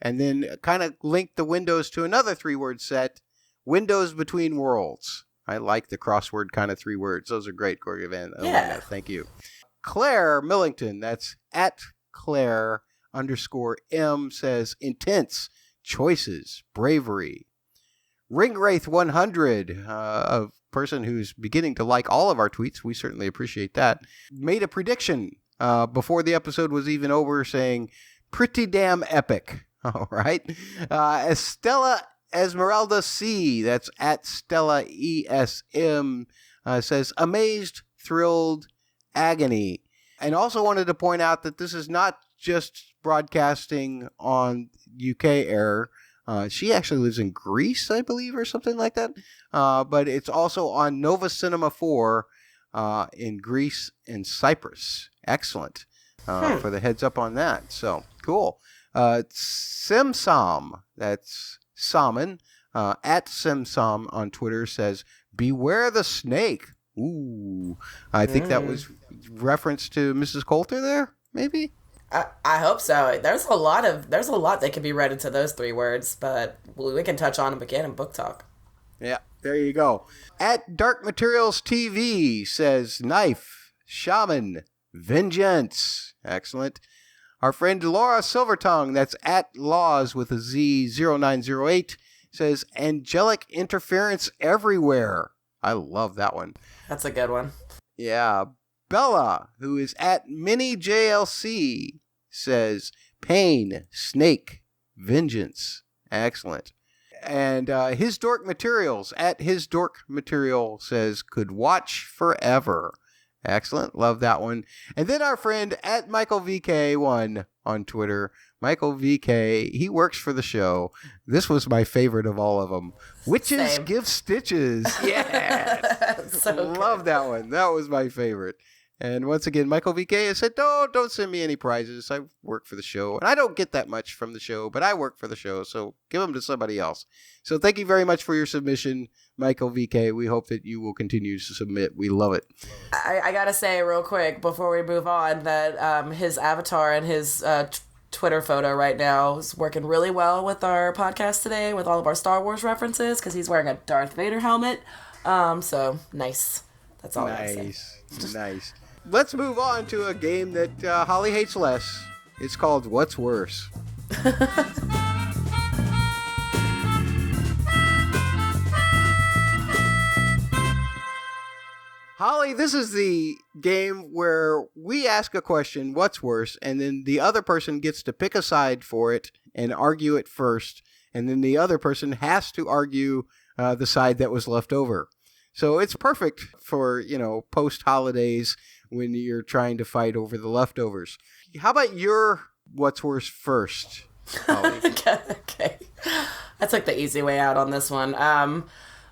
And then kind of linked the windows to another 3-word set, windows between worlds. I like the crossword kind of 3 words. Those are great, Gorgovan Elena. Yeah. Thank you. Claire Millington, that's at Claire_M, says, intense, choices, bravery. Ringwraith100, a person who's beginning to like all of our tweets, we certainly appreciate that, made a prediction before the episode was even over saying, pretty damn epic. All right. Estella Esmeralda C, that's at Stella ESM, says, amazed, thrilled, agony. And also wanted to point out that this is not just broadcasting on UK air. She actually lives in Greece, I believe, or something like that. But it's also on Nova Cinema 4 in Greece and Cyprus. Excellent. For the heads up on that. So, cool. Simsom, that's Salmon, at Simsom on Twitter, says, beware the snake. Ooh. I think that was reference to Mrs. Coulter there, maybe? I hope so. There's a lot that can be read into those 3 words, but we can touch on them again in book talk. Yeah, there you go. At Dark Materials TV says, knife, shaman, vengeance. Excellent. Our friend Laura Silvertongue, that's at Laws with a Z 0908, says, angelic interference everywhere. I love that one. That's a good one. Yeah. Bella, who is at MiniJLC, says, pain, snake, vengeance. Excellent. And His Dark Materials, at His Dark Material, says, could watch forever. Excellent. Love that one. And then our friend at Michael VK1 on Twitter. Michael VK, he works for the show. This was my favorite of all of them. Witches Same. Give Stitches. Yes. So love that one. That was my favorite. And once again, Michael VK has said, don't send me any prizes. I work for the show. And I don't get that much from the show, but I work for the show. So give them to somebody else. So thank you very much for your submission, Michael VK. We hope that you will continue to submit. We love it. I got to say real quick before we move on that his avatar and his Twitter photo right now is working really well with our podcast today with all of our Star Wars references because he's wearing a Darth Vader helmet. So nice. That's all I gotta say. Nice. Let's move on to a game that Holly hates less. It's called What's Worse. Holly, this is the game where we ask a question, what's worse, and then the other person gets to pick a side for it and argue it first, and then the other person has to argue the side that was left over. So it's perfect for, post-holidays when you're trying to fight over the leftovers. How about your what's worse first, Holly? Okay. I took the easy way out on this one.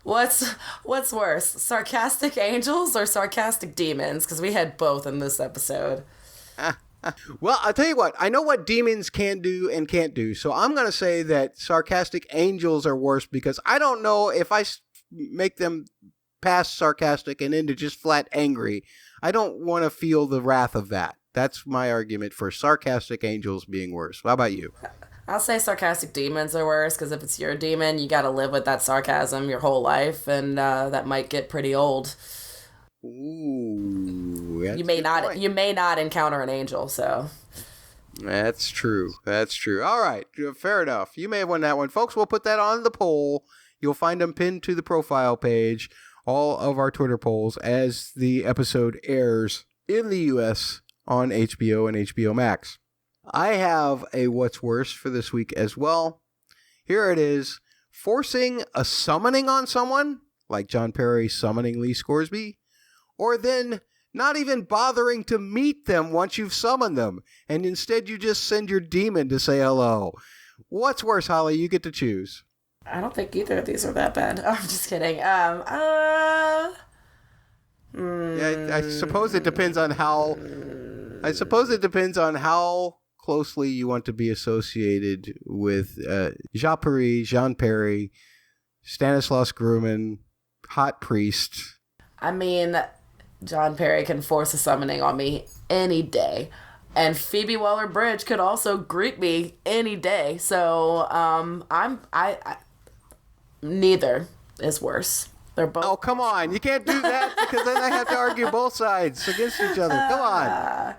What's worse, sarcastic angels or sarcastic demons? Because we had both in this episode. Well, I'll tell you what. I know what demons can do and can't do. So I'm going to say that sarcastic angels are worse because I don't know if I make them past sarcastic and into just flat angry. I don't want to feel the wrath of that. That's my argument for sarcastic angels being worse. How about you? I'll say sarcastic demons are worse because if it's your demon, you got to live with that sarcasm your whole life, and that might get pretty old. Ooh, you may not encounter an angel, so. That's true. All right, fair enough. You may have won that one, folks. We'll put that on the poll. You'll find them pinned to the profile page. All of our Twitter polls as the episode airs in the U.S. on HBO and HBO Max. I have a what's worse for this week as well. Here it is. Forcing a summoning on someone, like John Perry summoning Lee Scoresby, or then not even bothering to meet them once you've summoned them, and instead you just send your demon to say hello. What's worse, Holly? You get to choose. I don't think either of these are that bad. I'm just kidding. Yeah, I suppose it depends on how. Closely you want to be associated with Jean Perry, Stanislaus Grumman, Hot Priest. I mean, John Perry can force a summoning on me any day. And Phoebe Waller-Bridge could also greet me any day. So, I neither is worse. They're both. Oh, come on. You can't do that because then I have to argue both sides against each other. Come on.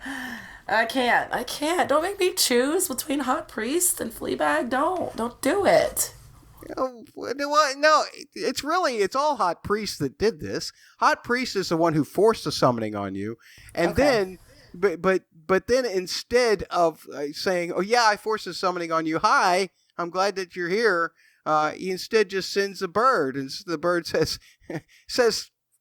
I can't. Don't make me choose between Hot Priest and Fleabag. Don't do it. Oh, no, it's all Hot Priest that did this. Hot Priest is the one who forced the summoning on you, and then, but then instead of saying, "Oh yeah, I forced the summoning on you," hi, I'm glad that you're here. He instead just sends a bird, and the bird says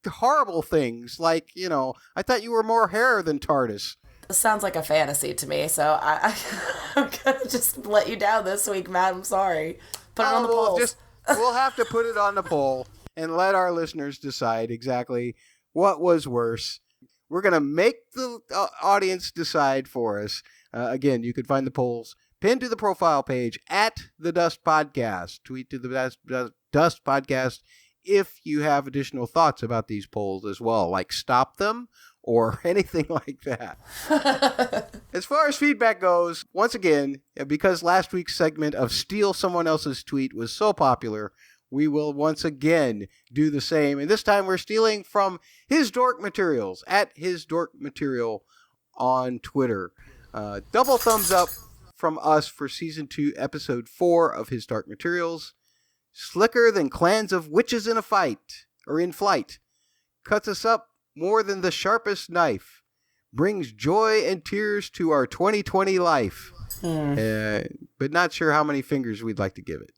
horrible things like, I thought you were more hair than TARDIS. This sounds like a fantasy to me, so I'm gonna just let you down this week, Matt. I'm sorry. Put it on the poll. We'll have to put it on the poll and let our listeners decide exactly what was worse. We're going to make the audience decide for us. Again, you can find the polls pinned to the profile page at The Dust Podcast. Tweet to The Dust Podcast if you have additional thoughts about these polls as well, like stop them or anything like that. As far as feedback goes, once again, because last week's segment of Steal Someone Else's Tweet was so popular, we will once again do the same. And this time we're stealing from His Dark Materials, at His Dark Material on Twitter. Double thumbs up from us for Season 2, Episode 4 of His Dark Materials. Slicker than clans of witches in flight. Cuts us up more than the sharpest knife. Brings joy and tears to our 2020 life. But not sure how many fingers we'd like to give it.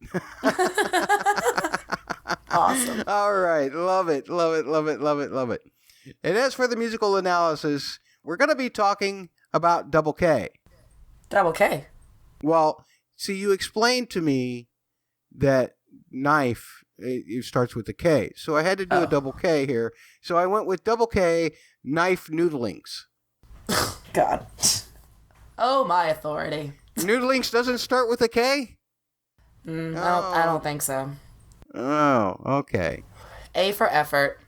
Awesome. All right. Love it. And as for the musical analysis, we're going to be talking about Double K. Double K? Well, see, you explained to me that knife, it starts with a K. So I had to do a double K here. So I went with Double K, knife noodlings. God. Oh, my authority. Noodlings doesn't start with a K? I don't think so. Oh, okay. A for effort.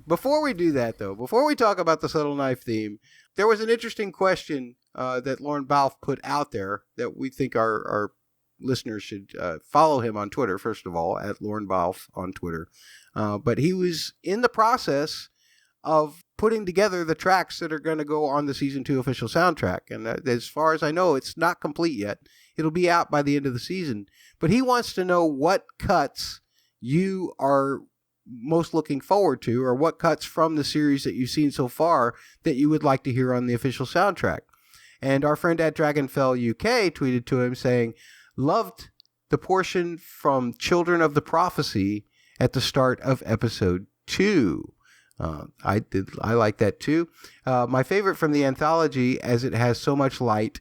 Before we do that, though, before we talk about the subtle knife theme, there was an interesting question that Lauren Balfe put out there that we think our listeners should follow him on Twitter, first of all, at Lauren Balfe on Twitter. But he was in the process of putting together the tracks that are going to go on the Season 2 official soundtrack. And as far as I know, it's not complete yet. It'll be out by the end of the season. But he wants to know what cuts you are most looking forward to, or what cuts from the series that you've seen so far that you would like to hear on the official soundtrack. And our friend at Dragonfell UK tweeted to him saying, loved the portion from Children of the Prophecy at the start of episode 2. I like that too. My favorite from the anthology, as it has so much light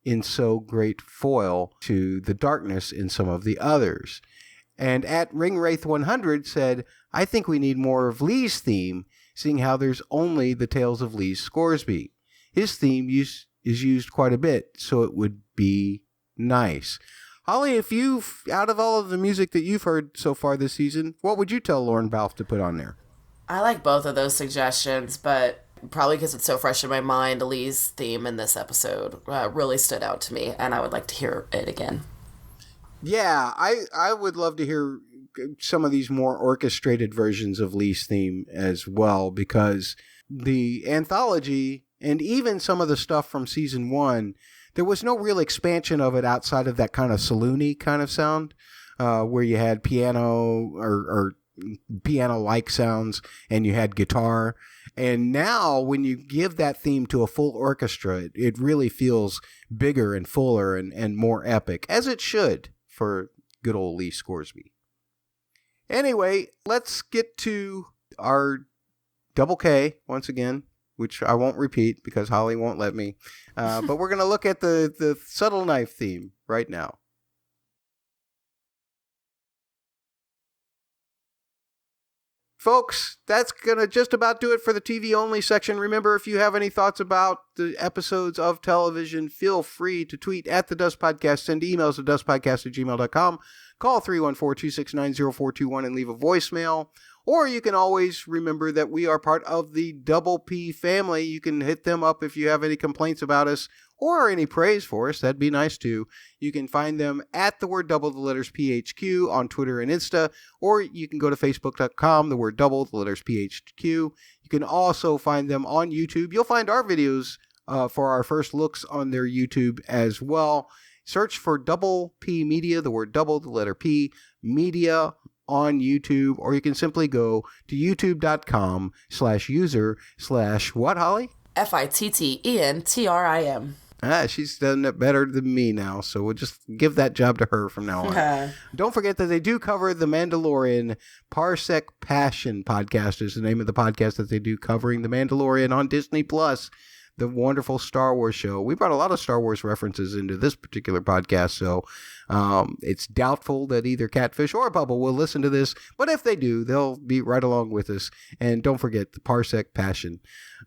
in so great foil to the darkness in some of the others. And at Ringwraith100 said, I think we need more of Lee's theme, seeing how there's only the Tales of Lee's Scoresby. His theme is used quite a bit, so it would be nice. Holly, if out of all of the music that you've heard so far this season, what would you tell Lauren Balfe to put on there? I like both of those suggestions, but probably because it's so fresh in my mind, Lee's theme in this episode really stood out to me, and I would like to hear it again. Yeah, I would love to hear some of these more orchestrated versions of Lee's theme as well, because the anthology and even some of the stuff from season 1, there was no real expansion of it outside of that kind of saloon-y kind of sound, where you had piano or piano-like sounds and you had guitar. And now when you give that theme to a full orchestra, it really feels bigger and fuller and more epic, as it should for good old Lee Scoresby. Anyway, let's get to our Double K once again, which I won't repeat because Holly won't let me. But we're going to look at the subtle knife theme right now. Folks, that's going to just about do it for the TV only section. Remember, if you have any thoughts about the episodes of television, feel free to tweet at The Dust Podcast, send emails to dustpodcast@gmail.com, call 314-269-0421 and leave a voicemail. Or you can always remember that we are part of the Double P family. You can hit them up if you have any complaints about us or any praise for us. That'd be nice too. You can find them at the word double, the letters PHQ on Twitter and Insta, or you can go to facebook.com, the word double, the letters PHQ. You can also find them on YouTube. You'll find our videos for our first looks on their YouTube as well. Search for Double P Media, the word double, the letter P, Media on YouTube, or you can simply go to youtube.com/user/what, Holly? FITTENTRIM. She's done it better than me now, so we'll just give that job to her from now on. Don't forget that they do cover The Mandalorian. Parsec Passion podcast is the name of the podcast that they do covering The Mandalorian on Disney+, the wonderful Star Wars show. We brought a lot of Star Wars references into this particular podcast, so it's doubtful that either Catfish or Bubble will listen to this, but if they do, they'll be right along with us. And don't forget the Parsec Passion.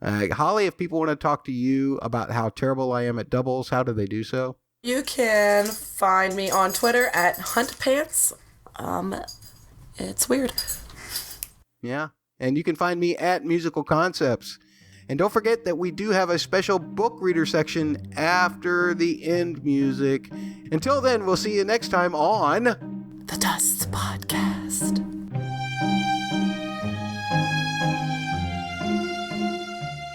Holly, if people want to talk to you about how terrible I am at doubles, how do they do so? You can find me on Twitter at HuntPants. It's weird. Yeah, and you can find me at Musical Concepts. And don't forget that we do have a special book reader section after the end music. Until then, we'll see you next time on The Dust Podcast.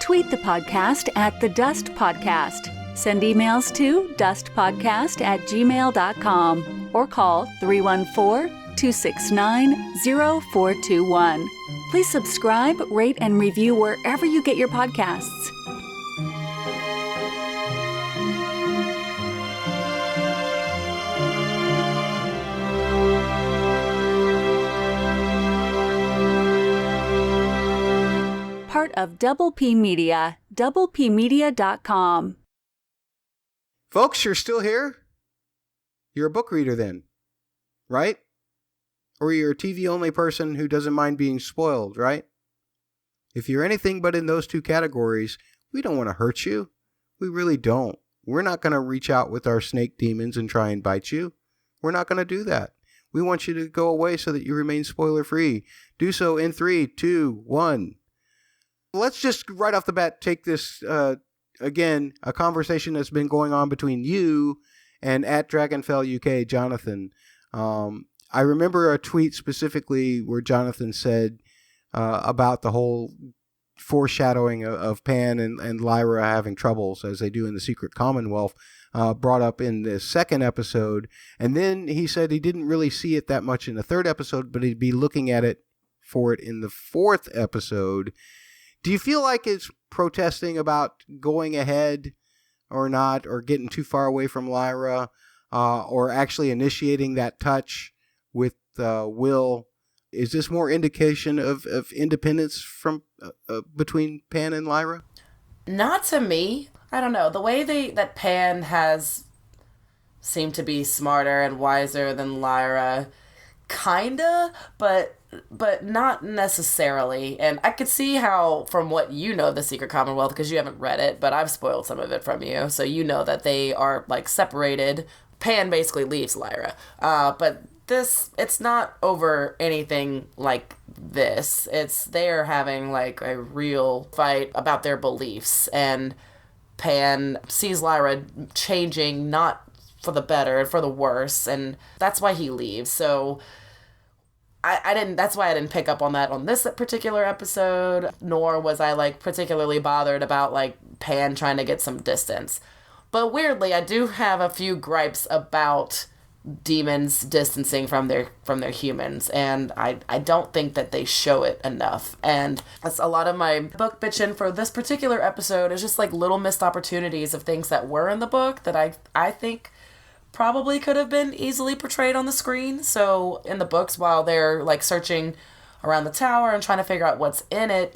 Tweet the podcast at The Dust Podcast. Send emails to dustpodcast@gmail.com or call 314-269-0421. Please subscribe, rate, and review wherever you get your podcasts. Part of Double P Media, doublepmedia.com. Folks, you're still here? You're a book reader then, right? Or you're a TV-only person who doesn't mind being spoiled, right? If you're anything but in those two categories, we don't want to hurt you. We really don't. We're not going to reach out with our snake demons and try and bite you. We're not going to do that. We want you to go away so that you remain spoiler-free. Do so in 3, 2, 1. Let's just right off the bat take this, again, a conversation that's been going on between you and at Dragonfell UK, Jonathan. I remember a tweet specifically where Jonathan said about the whole foreshadowing of Pan and Lyra having troubles, as they do in the Secret Commonwealth, brought up in the second episode. And then he said he didn't really see it that much in the third episode, but he'd be looking at it for it in the fourth episode. Do you feel like it's protesting about going ahead or not, or getting too far away from Lyra, or actually initiating that touch with Will? Is this more indication of independence from between Pan and Lyra? Not to me. I don't know. The way that Pan has seemed to be smarter and wiser than Lyra, kinda, but not necessarily. And I could see how, from what you know, the Secret Commonwealth, because you haven't read it, but I've spoiled some of it from you, so you know that they are like separated. Pan basically leaves Lyra, but it's not over anything like this. They're having like a real fight about their beliefs, and Pan sees Lyra changing, not for the better, for the worse, and that's why he leaves. So that's why I didn't pick up on that on this particular episode, nor was I like particularly bothered about like Pan trying to get some distance. But weirdly, I do have a few gripes about demons distancing from their humans, and I don't think that they show it enough. And that's a lot of my book bitching for this particular episode is just like little missed opportunities of things that were in the book that I think probably could have been easily portrayed on the screen. So in the books, while they're like searching around the tower and trying to figure out what's in it,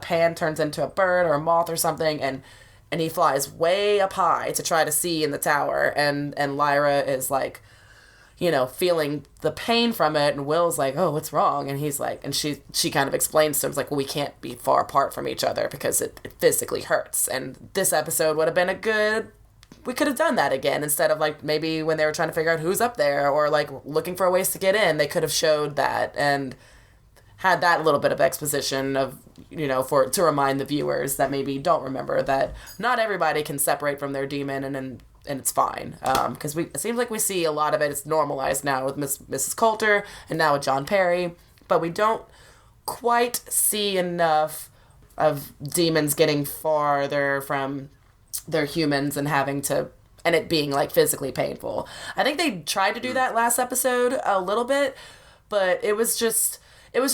Pan turns into a bird or a moth or something, and he flies way up high to try to see in the tower, and Lyra is like, feeling the pain from it, and Will's like, oh, what's wrong? And he's like, and she kind of explains to him, like, well, we can't be far apart from each other because it physically hurts. And this episode would have been we could have done that again, instead of like maybe when they were trying to figure out who's up there or like looking for ways to get in, they could have showed that and had that little bit of exposition of, to remind the viewers that maybe don't remember that not everybody can separate from their demon and it's fine. Because it seems like we see a lot of it. It's normalized now with Mrs. Coulter and now with John Perry, but we don't quite see enough of demons getting farther from their humans and having to and it being like physically painful. I think they tried to do that last episode a little bit, but it was just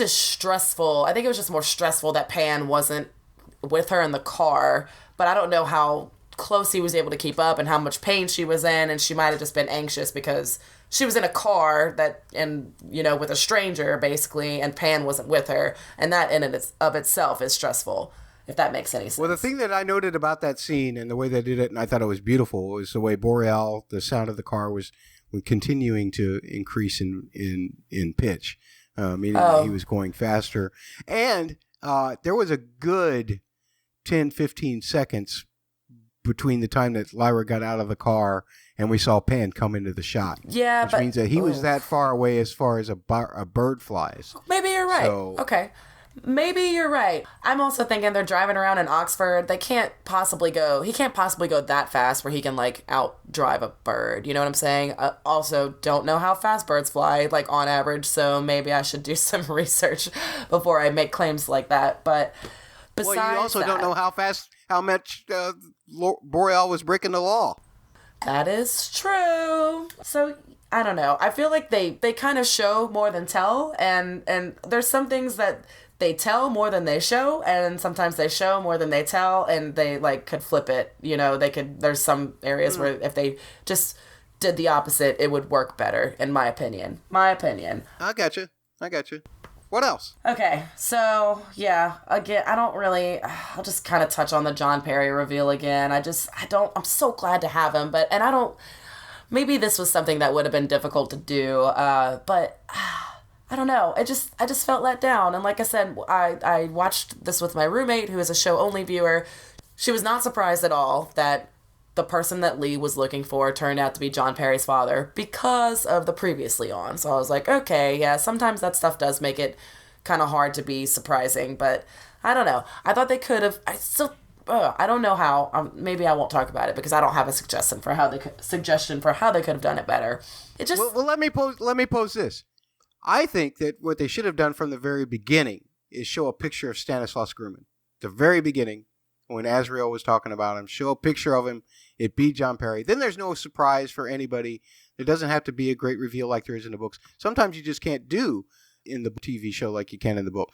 stressful. I think it was just more stressful that Pan wasn't with her in the car, but I don't know how close he was able to keep up and how much pain she was in, and she might have just been anxious because she was in a car with a stranger basically, and Pan wasn't with her, and that in and of itself is stressful, if that makes any sense. Well, the thing that I noted about that scene and the way they did it, and I thought it was beautiful, was the way Boreal, the sound of the car was continuing to increase in pitch, meaning that he was going faster, and there was a good 10-15 seconds between the time that Lyra got out of the car and we saw Pan come into the shot. Yeah, which means that he was that far away as far as a bird flies. Maybe you're right. Okay. Maybe you're right. I'm also thinking they're driving around in Oxford. He can't possibly go that fast where he can like outdrive a bird. You know what I'm saying? Also, don't know how fast birds fly, like on average. So maybe I should do some research before I make claims like that. But besides you also don't know how much Boreal was breaking the law. That is true. So I don't know. I feel like they kind of show more than tell, and there's some things that they tell more than they show, and sometimes they show more than they tell, and they like could flip it. You know, there's some areas where if they just did the opposite, it would work better, in my opinion. I got you. What else? Okay, so, yeah, again, I'll just kind of touch on the John Perry reveal again. I'm so glad to have him, maybe this was something that would have been difficult to do, but I don't know. I just felt let down, and like I said, I watched this with my roommate, who is a show-only viewer. She was not surprised at all that the person that Lee was looking for turned out to be John Perry's father because of the previously on. So I was like, okay, yeah, sometimes that stuff does make it kind of hard to be surprising, but I don't know. I thought they could have, I don't know how, maybe I won't talk about it because I don't have a suggestion for how they could have done it better. It just... Well, let me pose this. I think that what they should have done from the very beginning is show a picture of Stanislaus Grumman. The very beginning, when Azrael was talking about him, show a picture of him, it be John Perry. Then there's no surprise for anybody. It doesn't have to be a great reveal like there is in the books. Sometimes you just can't do in the TV show like you can in the book.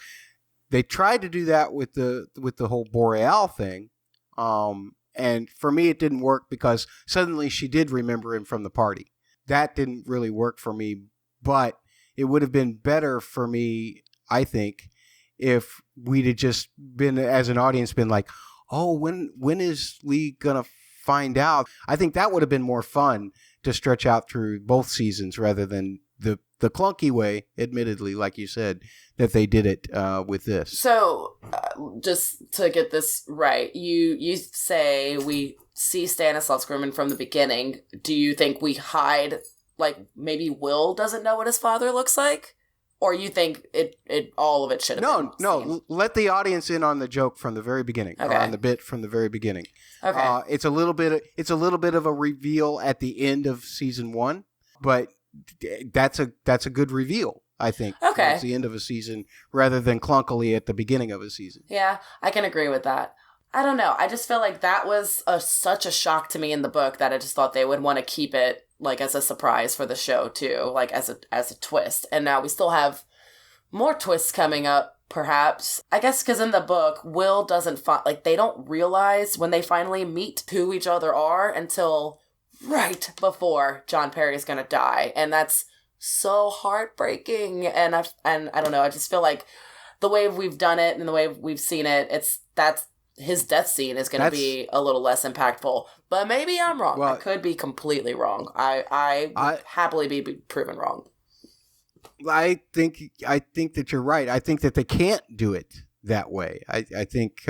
They tried to do that with the whole Boreal thing, and for me it didn't work because suddenly she did remember him from the party. That didn't really work for me, but it would have been better for me, I think, if we'd have just been, as an audience, been like, oh, when is Lee gonna find out? I think that would have been more fun to stretch out through both seasons rather than the clunky way, admittedly, like you said, that they did it with this. So, just to get this right, you say we see Stanislaus Grumman from the beginning. Do you think we hide, like maybe Will doesn't know what his father looks like? Or you think it all of it should have been seen? Let the audience in on the joke from the very beginning, okay. Or on the bit from the very beginning. Okay. It's a little bit of a reveal at the end of season 1, but that's a good reveal, I think. Okay. It's the end of a season rather than clunkily at the beginning of a season. Yeah, I can agree with that. I don't know. I just feel like that was such a shock to me in the book that I just thought they would want to keep it like as a surprise for the show too, like as a twist. And now we still have more twists coming up, perhaps. I guess because in the book, Will doesn't they don't realize when they finally meet who each other are until right before John Perry is going to die, and that's so heartbreaking. And I don't know. I just feel like the way we've done it and the way we've seen it, that's his death scene is going to be a little less impactful. But maybe I'm wrong. Well, I could be completely wrong. I would happily be proven wrong. I think that you're right. I think that they can't do it that way. I think,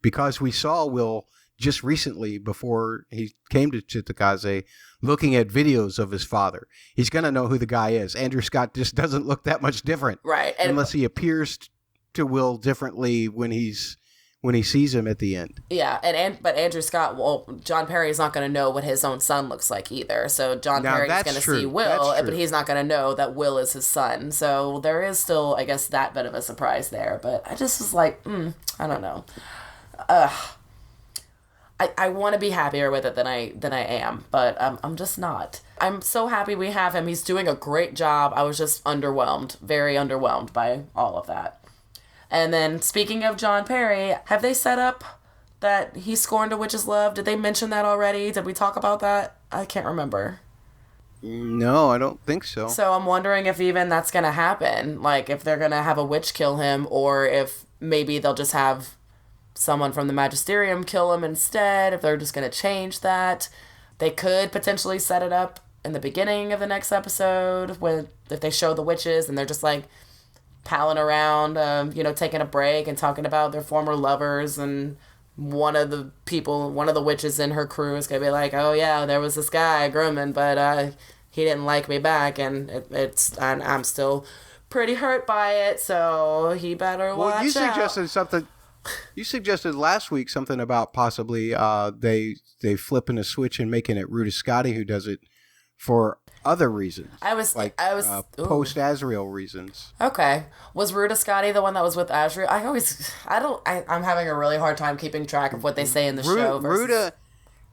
because we saw Will just recently before he came to Chitakaze looking at videos of his father. He's going to know who the guy is. Andrew Scott just doesn't look that much different. Right. Unless he appears to Will differently when he sees him at the end. Yeah, but Andrew Scott, John Perry is not going to know what his own son looks like either. So John Perry is going to see Will, but he's not going to know that Will is his son. So there is still, I guess, that bit of a surprise there. But I just was like, I don't know. I want to be happier with it than I am, but I'm just not. I'm so happy we have him. He's doing a great job. I was just underwhelmed, very underwhelmed by all of that. And then speaking of John Perry, have they set up that he scorned a witch's love? Did they mention that already? Did we talk about that? I can't remember. No, I don't think so. So I'm wondering if even that's going to happen. Like, if they're going to have a witch kill him, or if maybe they'll just have someone from the Magisterium kill him instead, if they're just going to change that. They could potentially set it up in the beginning of the next episode, if they show the witches and they're just, like, palling around, taking a break and talking about their former lovers, and one of the witches in her crew is going to be like, oh, yeah, there was this guy, Grumman, but he didn't like me back, and I'm still pretty hurt by it, so he better watch out. You suggested something. You suggested last week something about possibly they flipping a switch and making it Ruta Scotty who does it for other reasons. I was post Azrael reasons. Okay, was Ruta Scotty the one that was with Azrael? I'm having a really hard time keeping track of what they say in the show. Ruta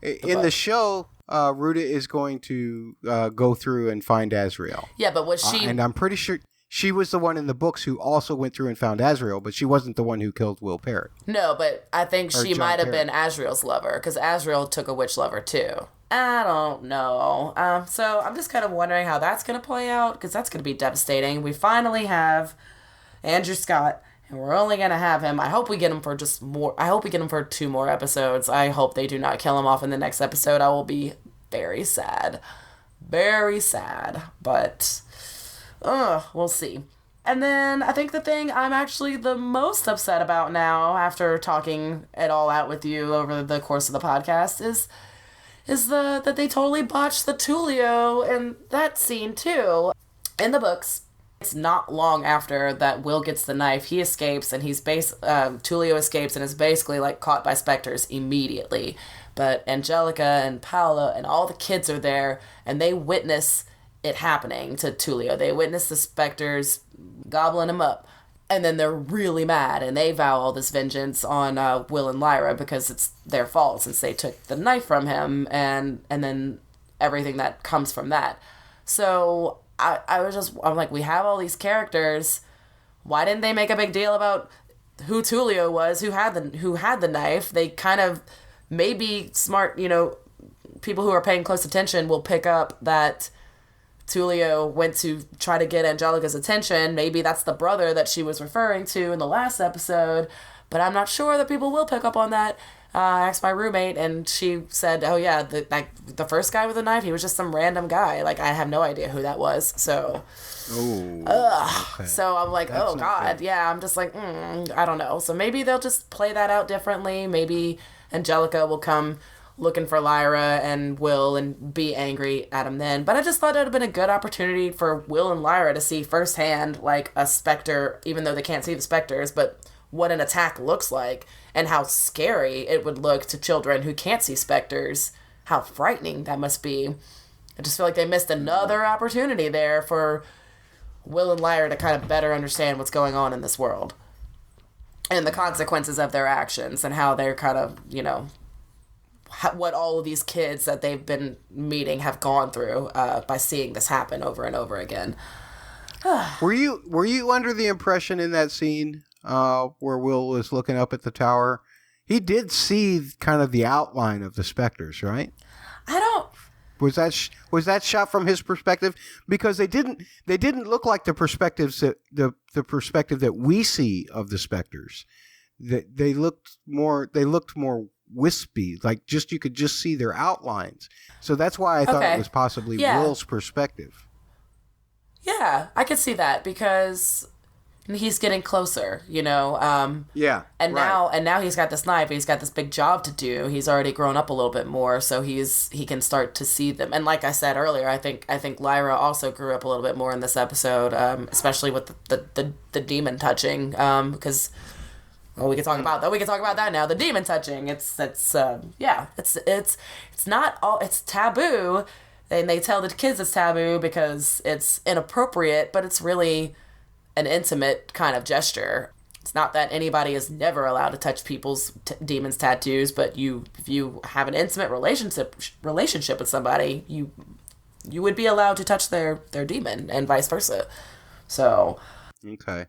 in the show. Ruta is going to go through and find Azrael. Yeah, but was she? And I'm pretty sure she was the one in the books who also went through and found Azrael, but she wasn't the one who killed Will Parrott. No, but I think she might have been Azrael's lover, because Azrael took a witch lover too. I don't know. So I'm just kind of wondering how that's going to play out, because that's going to be devastating. We finally have Andrew Scott, and we're only going to have him. I hope we get him for I hope we get him for 2 more episodes. I hope they do not kill him off in the next episode. I will be very sad. Very sad. But we'll see. And then I think the thing I'm actually the most upset about now, after talking it all out with you over the course of the podcast, is that they totally botched the Tulio in that scene too. In the books, it's not long after that Will gets the knife, he escapes, and Tulio escapes and is basically like caught by Specters immediately. But Angelica and Paolo and all the kids are there, and they witness it happening to Tulio. They witness the Specters gobbling him up. And then they're really mad, and they vow all this vengeance on Will and Lyra because it's their fault since they took the knife from him, and then everything that comes from that. So I'm like, we have all these characters. Why didn't they make a big deal about who Tulio was, who had the knife? They kind of, maybe smart, people who are paying close attention will pick up that Tulio went to try to get Angelica's attention. Maybe that's the brother that she was referring to in the last episode, but I'm not sure that people will pick up on that. I asked my roommate, and she said, oh yeah, the first guy with the knife, he was just some random guy. Like, I have no idea who that was. So, okay. So I'm like, that's, oh God, good. Yeah, I'm just like, I don't know. So maybe they'll just play that out differently. Maybe Angelica will come looking for Lyra and Will and be angry at him then. But I just thought it would have been a good opportunity for Will and Lyra to see firsthand, like, a Specter, even though they can't see the Specters, but what an attack looks like and how scary it would look to children who can't see Specters. How frightening that must be. I just feel like they missed another opportunity there for Will and Lyra to kind of better understand what's going on in this world and the consequences of their actions and how they're kind of, what all of these kids that they've been meeting have gone through by seeing this happen over and over again. Were you under the impression in that scene where Will was looking up at the tower? He did see kind of the outline of the Specters, right? Was that shot from his perspective? Because they didn't look like the perspectives that the perspective that we see of the Specters. They looked more wispy, like you could just see their outlines. So that's why I thought it was possibly Will's perspective. Yeah, I could see that because he's getting closer, Yeah. And now he's got this knife. He's got this big job to do. He's already grown up a little bit more, so he can start to see them. And like I said earlier, I think Lyra also grew up a little bit more in this episode, especially with the demon touching, because. Well, we can talk about that. We can talk about that now. The demon touching. It's not all. It's taboo, and they tell the kids it's taboo because it's inappropriate. But it's really an intimate kind of gesture. It's not that anybody is never allowed to touch people's demons' tattoos, but if you have an intimate relationship with somebody, you would be allowed to touch their demon and vice versa. So, okay.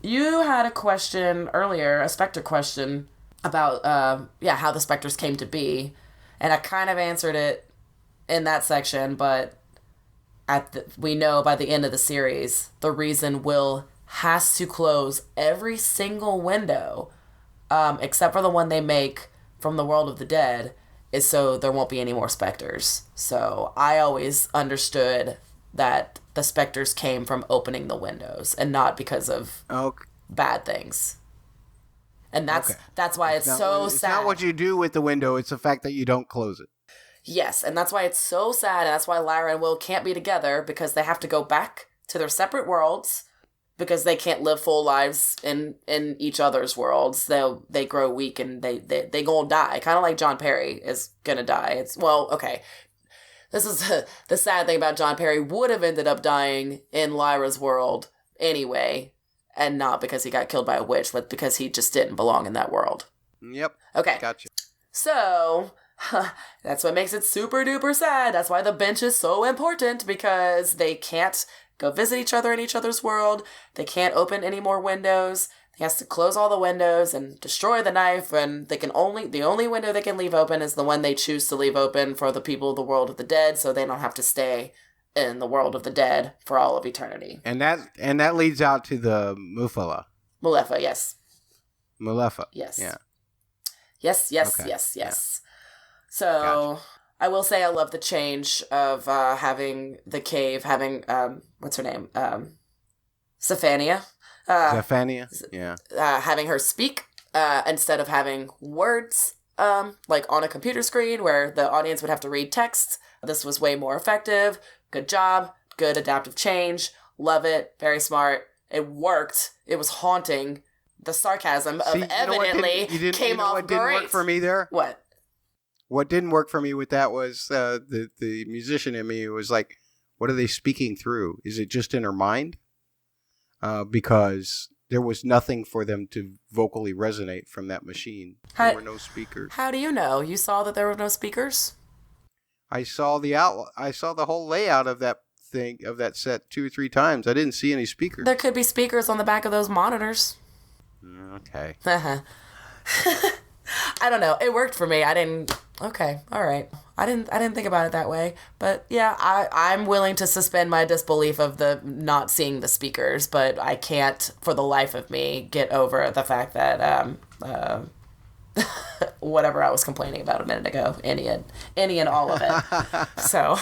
You had a question earlier, a Spectre question about how the Specters came to be, and I kind of answered it in that section, but we know by the end of the series the reason Will has to close every single window, except for the one they make from the world of the dead, is so there won't be any more Specters. So I always understood that the Specters came from opening the windows and not because of bad things. And that's why it's so sad. It's not what you do with the window, it's the fact that you don't close it. Yes, and that's why it's so sad, and that's why Lyra and Will can't be together, because they have to go back to their separate worlds, because they can't live full lives in each other's worlds. They grow weak and they gonna die. Kind of like John Perry is gonna die. This is the sad thing about John Perry. Would have ended up dying in Lyra's world anyway, and not because he got killed by a witch, but because he just didn't belong in that world. Yep. Okay. Gotcha. So, that's what makes it super duper sad. That's why the bench is so important, because they can't go visit each other in each other's world. They can't open any more windows. He has to close all the windows and destroy the knife, and the only window they can leave open is the one they choose to leave open for the people of the world of the dead, so they don't have to stay in the world of the dead for all of eternity. And that leads out to the Mulefa, yes. Mulefa. Yes. Yeah. Yes. Okay. So, gotcha. I will say I love the change of having the cave, having, what's her name? Zephaniah. Zephaniah, yeah. Having her speak instead of having words, like on a computer screen where the audience would have to read text. This was way more effective. Good job. Good adaptive change. Love it. Very smart. It worked. It was haunting. The sarcasm evidently came off what great. Didn't work for me there? What? What didn't work for me with that was the musician in me was like, what are they speaking through? Is it just in her mind? Because there was nothing for them to vocally resonate from that machine. There were no speakers. How do you know? You saw that there were no speakers? I saw the whole layout of that thing, of that set 2 or 3 times. I didn't see any speakers. There could be speakers on the back of those monitors. Okay. I don't know. It worked for me. Okay, all right. I didn't think about it that way. But yeah, I'm willing to suspend my disbelief of the not seeing the speakers, but I can't for the life of me get over the fact that whatever I was complaining about a minute ago, any and all of it. So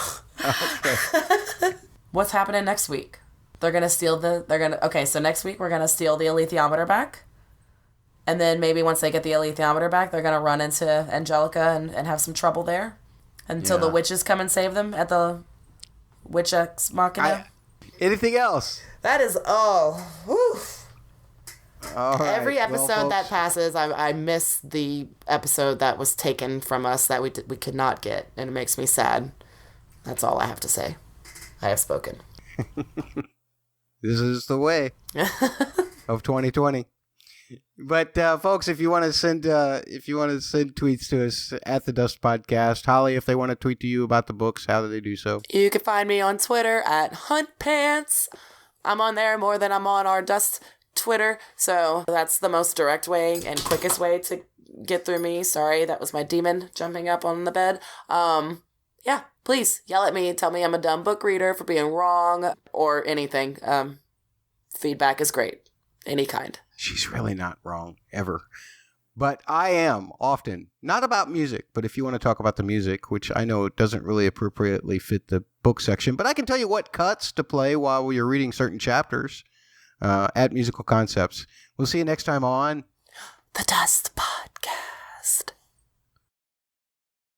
what's happening next week? So next week we're gonna steal the alethiometer back. And then maybe once they get the alethiometer back, they're going to run into Angelica and have some trouble there until the witches come and save them at the Witch Ex Machina. Anything else? That is all. Whew. All right. Every episode that passes, I miss the episode that was taken from us that we could not get, and it makes me sad. That's all I have to say. I have spoken. This is the way of 2020. But folks, if you want to send tweets to us at the Dust Podcast, Holly, if they want to tweet to you about the books, how do they do so? You can find me on Twitter at HuntPants. I'm on there more than I'm on our Dust Twitter, so that's the most direct way and quickest way to get through me. Sorry, that was my demon jumping up on the bed. Yeah, please yell at me, tell me I'm a dumb book reader for being wrong or anything. Feedback is great, any kind. She's really not wrong, ever. But I am often, not about music, but if you want to talk about the music, which I know doesn't really appropriately fit the book section, but I can tell you what cuts to play while you're reading certain chapters at Musical Concepts. We'll see you next time on The Dust Podcast.